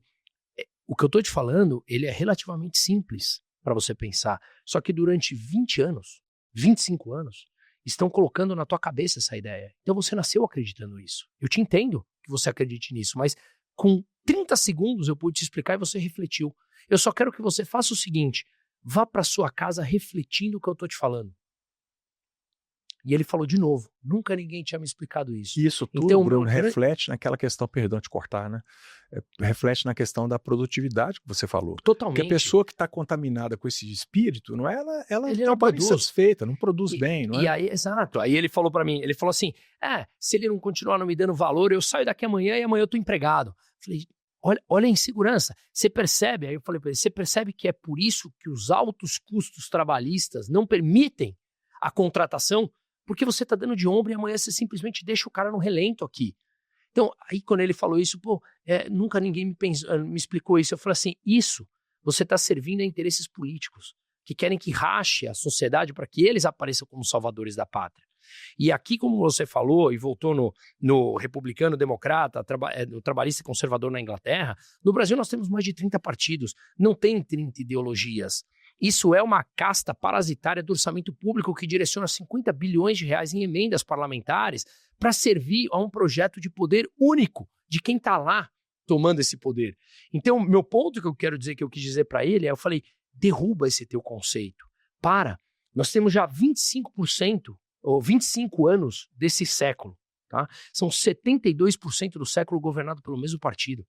o que eu estou te falando, ele é relativamente simples para você pensar. Só que durante 20 anos, 25 anos, estão colocando na tua cabeça essa ideia. Então você nasceu acreditando nisso. Eu te entendo que você acredite nisso, mas com 30 segundos eu pude te explicar e você refletiu. Eu só quero que você faça o seguinte, vá para sua casa refletindo o que eu estou te falando. E ele falou de novo, nunca ninguém tinha me explicado isso. Isso tudo, então, Bruno, reflete naquela questão, perdão te cortar, né? Reflete na questão da produtividade que você falou. Totalmente. Porque a pessoa que está contaminada com esse espírito, não é? Ela trabalha insatisfeita, não produz bem, não é? E aí, exato. Aí ele falou para mim, ele falou assim, se ele não continuar não me dando valor, eu saio daqui amanhã e amanhã eu tô empregado. Falei, olha a insegurança. Você percebe? Aí eu falei para ele, você percebe que é por isso que os altos custos trabalhistas não permitem a contratação? Porque você está dando de ombro e amanhã você simplesmente deixa o cara no relento aqui. Então, aí quando ele falou isso, nunca ninguém me explicou isso. Eu falei assim, você está servindo a interesses políticos, que querem que rache a sociedade para que eles apareçam como salvadores da pátria. E aqui, como você falou, e voltou no republicano democrata, no trabalhista conservador na Inglaterra, no Brasil nós temos mais de 30 partidos, não tem 30 ideologias. Isso é uma casta parasitária do orçamento público que direciona 50 bilhões de reais em emendas parlamentares para servir a um projeto de poder único de quem está lá tomando esse poder. Então, meu ponto que eu quero dizer, que eu quis dizer para ele, eu falei, derruba esse teu conceito. Nós temos já 25% ou 25 anos desse século. Tá? São 72% do século governado pelo mesmo partido.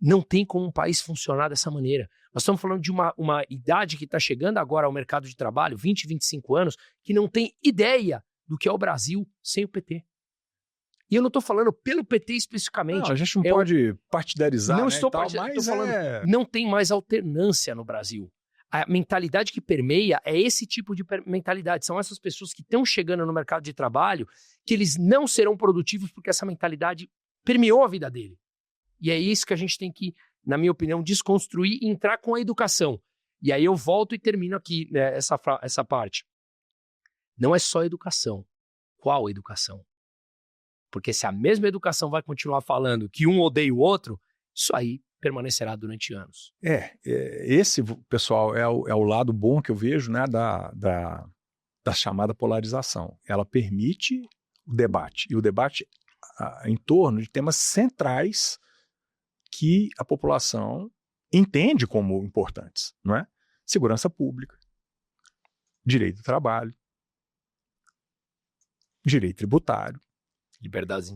Não tem como um país funcionar dessa maneira. Nós estamos falando de uma idade que está chegando agora ao mercado de trabalho, 20, 25 anos, que não tem ideia do que é o Brasil sem o PT. E eu não estou falando pelo PT especificamente. Não, a gente não pode partidarizar, não né, estou falando, não tem mais alternância no Brasil. A mentalidade que permeia é esse tipo de mentalidade. São essas pessoas que estão chegando no mercado de trabalho que eles não serão produtivos porque essa mentalidade permeou a vida dele. E é isso que a gente tem que, na minha opinião, desconstruir e entrar com a educação. E aí eu volto e termino aqui, né, essa parte. Não é só educação. Qual educação? Porque se a mesma educação vai continuar falando que um odeia o outro, isso aí permanecerá durante anos. Esse, pessoal, é o lado bom que eu vejo, né, da chamada polarização. Ela permite o debate. E o debate em torno de temas centrais que a população entende como importantes, não é? Segurança pública, direito do trabalho, direito tributário, liberdades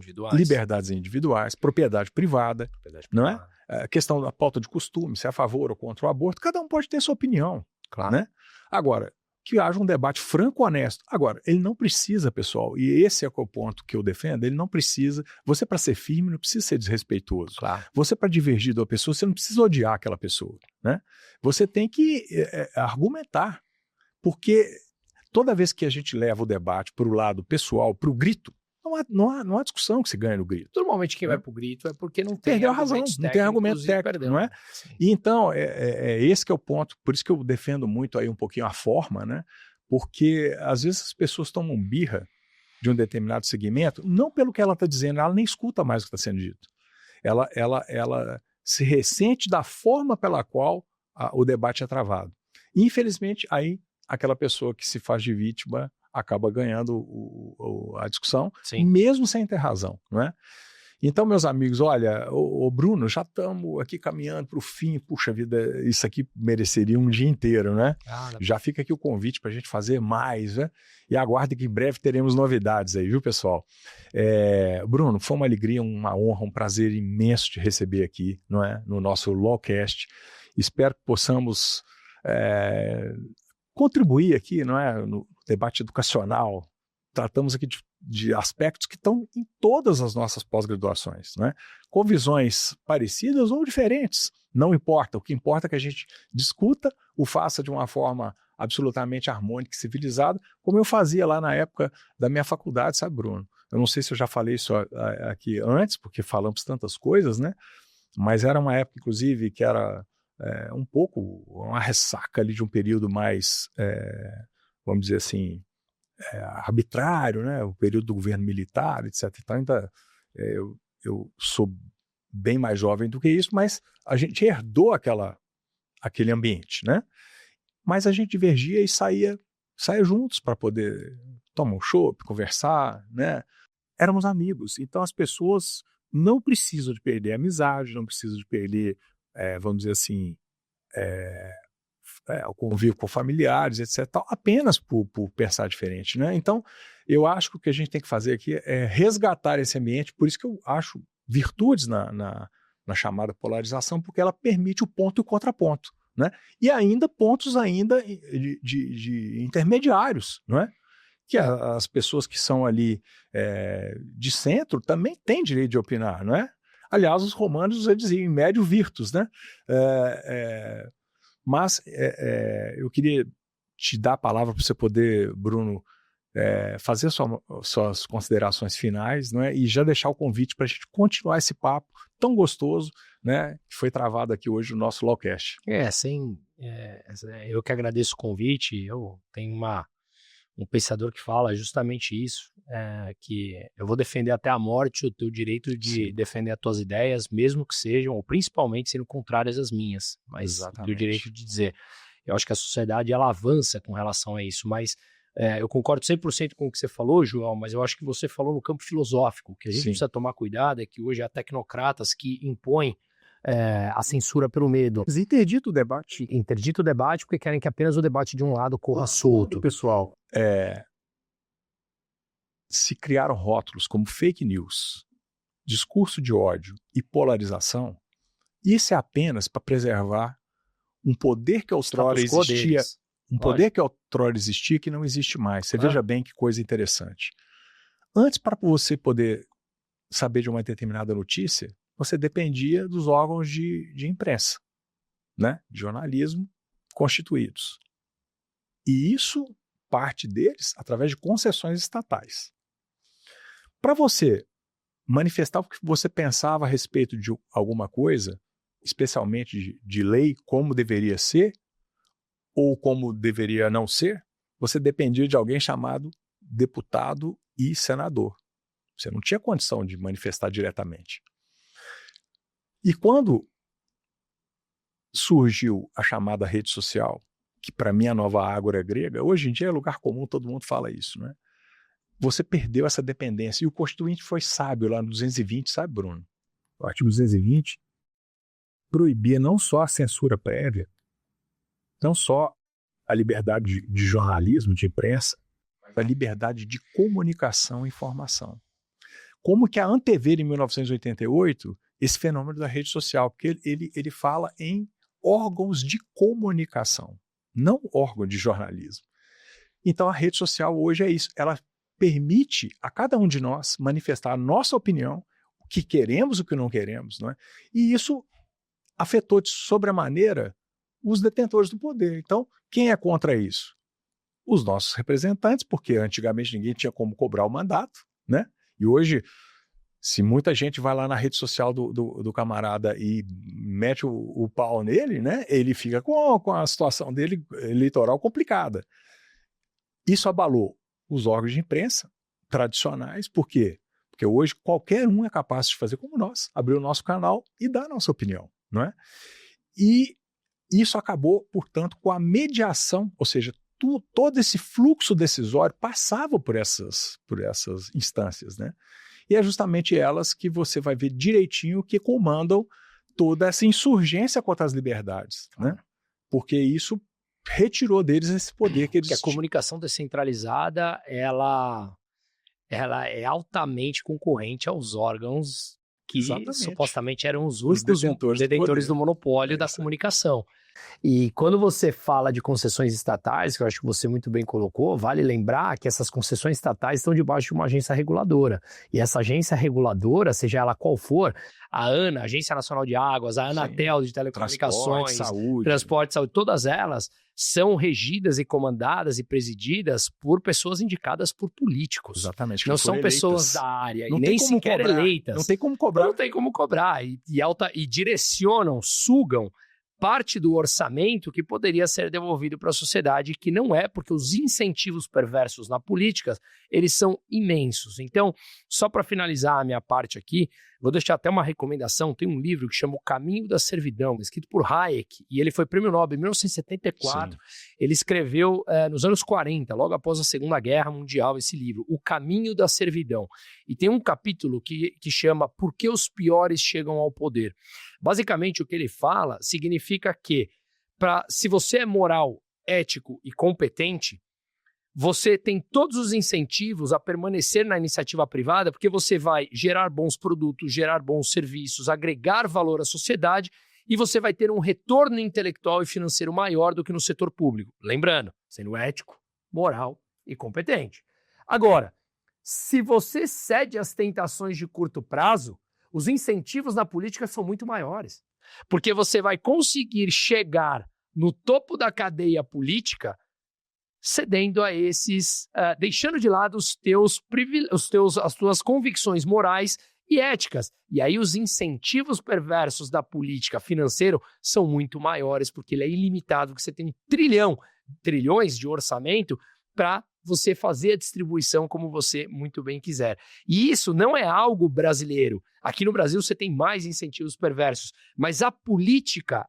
individuais, propriedade privada, não é? A questão da pauta de costume, se é a favor ou contra o aborto, cada um pode ter sua opinião, claro, né? Agora, que haja um debate franco e honesto. Agora, ele não precisa, pessoal, e esse é o ponto que eu defendo, ele não precisa, você para ser firme não precisa ser desrespeitoso. Claro. Você para divergir da pessoa, você não precisa odiar aquela pessoa, né? Você tem que argumentar, porque toda vez que a gente leva o debate para o lado pessoal, para o grito, não há discussão que se ganha no grito. Normalmente quem vai para o grito é porque não tem perdeu a razão, não tem argumento técnico, não é? Sim. E então, esse que é o ponto, por isso que eu defendo muito aí um pouquinho a forma, né? Porque às vezes as pessoas tomam birra de um determinado segmento, não pelo que ela está dizendo, ela nem escuta mais o que está sendo dito. Ela se ressente da forma pela qual o debate é travado. Infelizmente, aí aquela pessoa que se faz de vítima acaba ganhando a discussão, Sim. mesmo sem ter razão, não é? Então, meus amigos, olha, o Bruno, já estamos aqui caminhando para o fim. Puxa vida, isso aqui mereceria um dia inteiro, né? Já fica aqui o convite para a gente fazer mais, né? E aguarde que em breve teremos novidades aí, viu, pessoal? Bruno, foi uma alegria, uma honra, um prazer imenso te receber aqui, não é? No nosso Lawcast. Espero que possamos contribuir aqui, não é? No debate educacional. Tratamos aqui de aspectos que estão em todas as nossas pós-graduações, né? Com visões parecidas ou diferentes, não importa. O que importa é que a gente discuta, o faça de uma forma absolutamente harmônica e civilizada, como eu fazia lá na época da minha faculdade, sabe, Bruno? Eu não sei se eu já falei isso aqui antes, porque falamos tantas coisas, né? Mas era uma época, inclusive, que era um pouco uma ressaca ali de um período mais, vamos dizer assim, arbitrário, né? O período do governo militar, etc. Então, ainda eu sou bem mais jovem do que isso, mas a gente herdou aquele ambiente, né? Mas a gente divergia e saía juntos para poder tomar um chopp, conversar, né? Éramos amigos. Então, as pessoas não precisam de perder a amizade, não precisam de perder, vamos dizer assim, o convívio com familiares, etc., apenas por pensar diferente, né? Então, eu acho que o que a gente tem que fazer aqui é resgatar esse ambiente, por isso que eu acho virtudes na chamada polarização, porque ela permite o ponto e o contraponto, né? E ainda pontos ainda de intermediários, não é? Que as pessoas que são ali de centro também têm direito de opinar, não é? Aliás, os romanos já diziam, em médio virtus, né? Mas eu queria te dar a palavra para você poder, Bruno, fazer suas considerações finais, não é? E já deixar o convite para a gente continuar esse papo tão gostoso, né, que foi travado aqui hoje no nosso Lawcast. Eu que agradeço o convite. Eu tenho um pensador que fala justamente isso, que eu vou defender até a morte o teu direito de defender as tuas ideias, mesmo que sejam, ou principalmente sendo contrárias às minhas, mas o direito de dizer. Eu acho que a sociedade ela avança com relação a isso, mas eu concordo 100% com o que você falou, João, mas eu acho que você falou no campo filosófico. O que a gente precisa tomar cuidado é que hoje há tecnocratas que impõem a censura pelo medo. Interdita o debate. Interdita o debate porque querem que apenas o debate de um lado corra solto. Pessoal, se criaram rótulos como fake news, discurso de ódio e polarização, isso é apenas para preservar um poder que outrora existia, poder que outrora existia que não existe mais. Você veja bem que coisa interessante. Antes, para você poder saber de uma determinada notícia, você dependia dos órgãos de imprensa, né? De jornalismo constituídos. E isso, parte deles, através de concessões estatais. Para você manifestar o que você pensava a respeito de alguma coisa, especialmente de lei, como deveria ser, ou como deveria não ser, você dependia de alguém chamado deputado e senador. Você não tinha condição de manifestar diretamente. E quando surgiu a chamada rede social, que para mim é a nova ágora grega, hoje em dia é lugar comum, todo mundo fala isso, né? Você perdeu essa dependência. E o Constituinte foi sábio lá no 220, sabe, Bruno? O artigo 220 proibia não só a censura prévia, não só a liberdade de jornalismo, de imprensa, mas a liberdade de comunicação e informação. Como que a antever em 1988 esse fenômeno da rede social, porque ele fala em órgãos de comunicação, não órgão de jornalismo. Então a rede social hoje é isso, ela permite a cada um de nós manifestar a nossa opinião, o que queremos, o que não queremos, não é? E isso afetou de sobremaneira os detentores do poder. Então, quem é contra isso? Os nossos representantes, porque antigamente ninguém tinha como cobrar o mandato, né? E hoje, se muita gente vai lá na rede social do camarada e mete o pau nele, né? Ele fica com a situação dele eleitoral complicada. Isso abalou os órgãos de imprensa tradicionais, por quê? Porque hoje qualquer um é capaz de fazer como nós, abrir o nosso canal e dar a nossa opinião, não é? E isso acabou, portanto, com a mediação, ou seja, todo esse fluxo decisório passava por essas instâncias, né? E é justamente elas que você vai ver direitinho que comandam toda essa insurgência contra as liberdades, né? Porque isso retirou deles esse poder que eles Porque a comunicação descentralizada, ela é altamente concorrente aos órgãos que supostamente eram os únicos detentores do monopólio da comunicação. E quando você fala de concessões estatais, que eu acho que você muito bem colocou, vale lembrar que essas concessões estatais estão debaixo de uma agência reguladora. E essa agência reguladora, seja ela qual for, a ANA, Agência Nacional de Águas, a Anatel de Telecomunicações, Transporte, Saúde, todas elas são regidas e comandadas e presididas por pessoas indicadas por políticos. Exatamente. Não são pessoas da área, e nem sequer eleitas. Não tem como cobrar. Não tem como cobrar. E direcionam, sugam parte do orçamento que poderia ser devolvido para a sociedade, que não é, porque os incentivos perversos na política, eles são imensos. Então, só para finalizar a minha parte aqui, vou deixar até uma recomendação, tem um livro que chama O Caminho da Servidão, escrito por Hayek, e ele foi prêmio Nobel em 1974, Sim. Ele escreveu nos anos 40, logo após a Segunda Guerra Mundial, esse livro, O Caminho da Servidão, e tem um capítulo que chama Por que os piores chegam ao poder? Basicamente, o que ele fala significa que, se você é moral, ético e competente, você tem todos os incentivos a permanecer na iniciativa privada, porque você vai gerar bons produtos, gerar bons serviços, agregar valor à sociedade e você vai ter um retorno intelectual e financeiro maior do que no setor público. Lembrando, sendo ético, moral e competente. Agora, se você cede às tentações de curto prazo, os incentivos na política são muito maiores, porque você vai conseguir chegar no topo da cadeia política cedendo a esses, deixando de lado as tuas convicções morais e éticas. E aí os incentivos perversos da política financeira são muito maiores, porque ele é ilimitado, porque você tem trilhões de orçamento para você fazer a distribuição como você muito bem quiser. E isso não é algo brasileiro. Aqui no Brasil você tem mais incentivos perversos, mas a política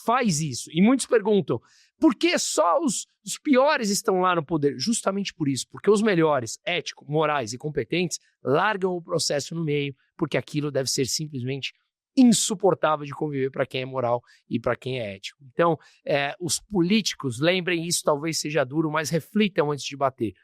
faz isso. E muitos perguntam, por que só os piores estão lá no poder? Justamente por isso, porque os melhores, éticos, morais e competentes, largam o processo no meio, porque aquilo deve ser simplesmente insuportável de conviver para quem é moral e para quem é ético. Então, os políticos, lembrem isso, talvez seja duro, mas reflitam antes de bater.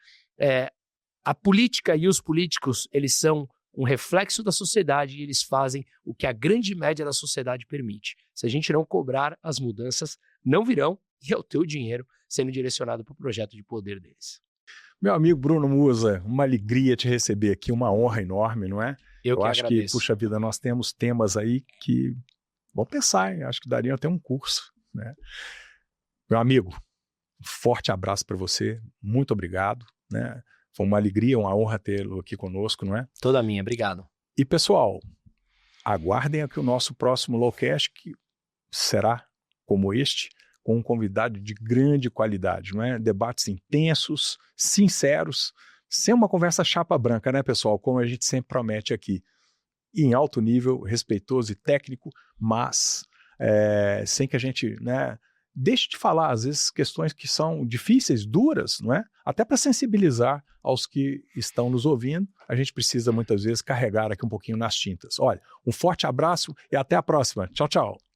A política e os políticos, eles são um reflexo da sociedade e eles fazem o que a grande média da sociedade permite. Se a gente não cobrar, as mudanças não virão e é o teu dinheiro sendo direcionado para o projeto de poder deles. Meu amigo Bruno Musa, uma alegria te receber aqui, uma honra enorme, não é? Eu acho agradeço. Que, puxa vida, nós temos temas aí que, vamos pensar, hein? Acho que daria até um curso, né? Meu amigo, um forte abraço para você, muito obrigado, né? Foi uma alegria, uma honra tê-lo aqui conosco, não é? Toda minha, obrigado. E pessoal, aguardem aqui o nosso próximo Lowcast, que será como este, com um convidado de grande qualidade, não é? Debates intensos, sinceros, sem uma conversa chapa branca, né, pessoal? Como a gente sempre promete aqui. Em alto nível, respeitoso e técnico, mas sem que a gente, né, deixe de falar, às vezes, questões que são difíceis, duras, não é? Até para sensibilizar aos que estão nos ouvindo, a gente precisa muitas vezes carregar aqui um pouquinho nas tintas. Olha, um forte abraço e até a próxima. Tchau, tchau.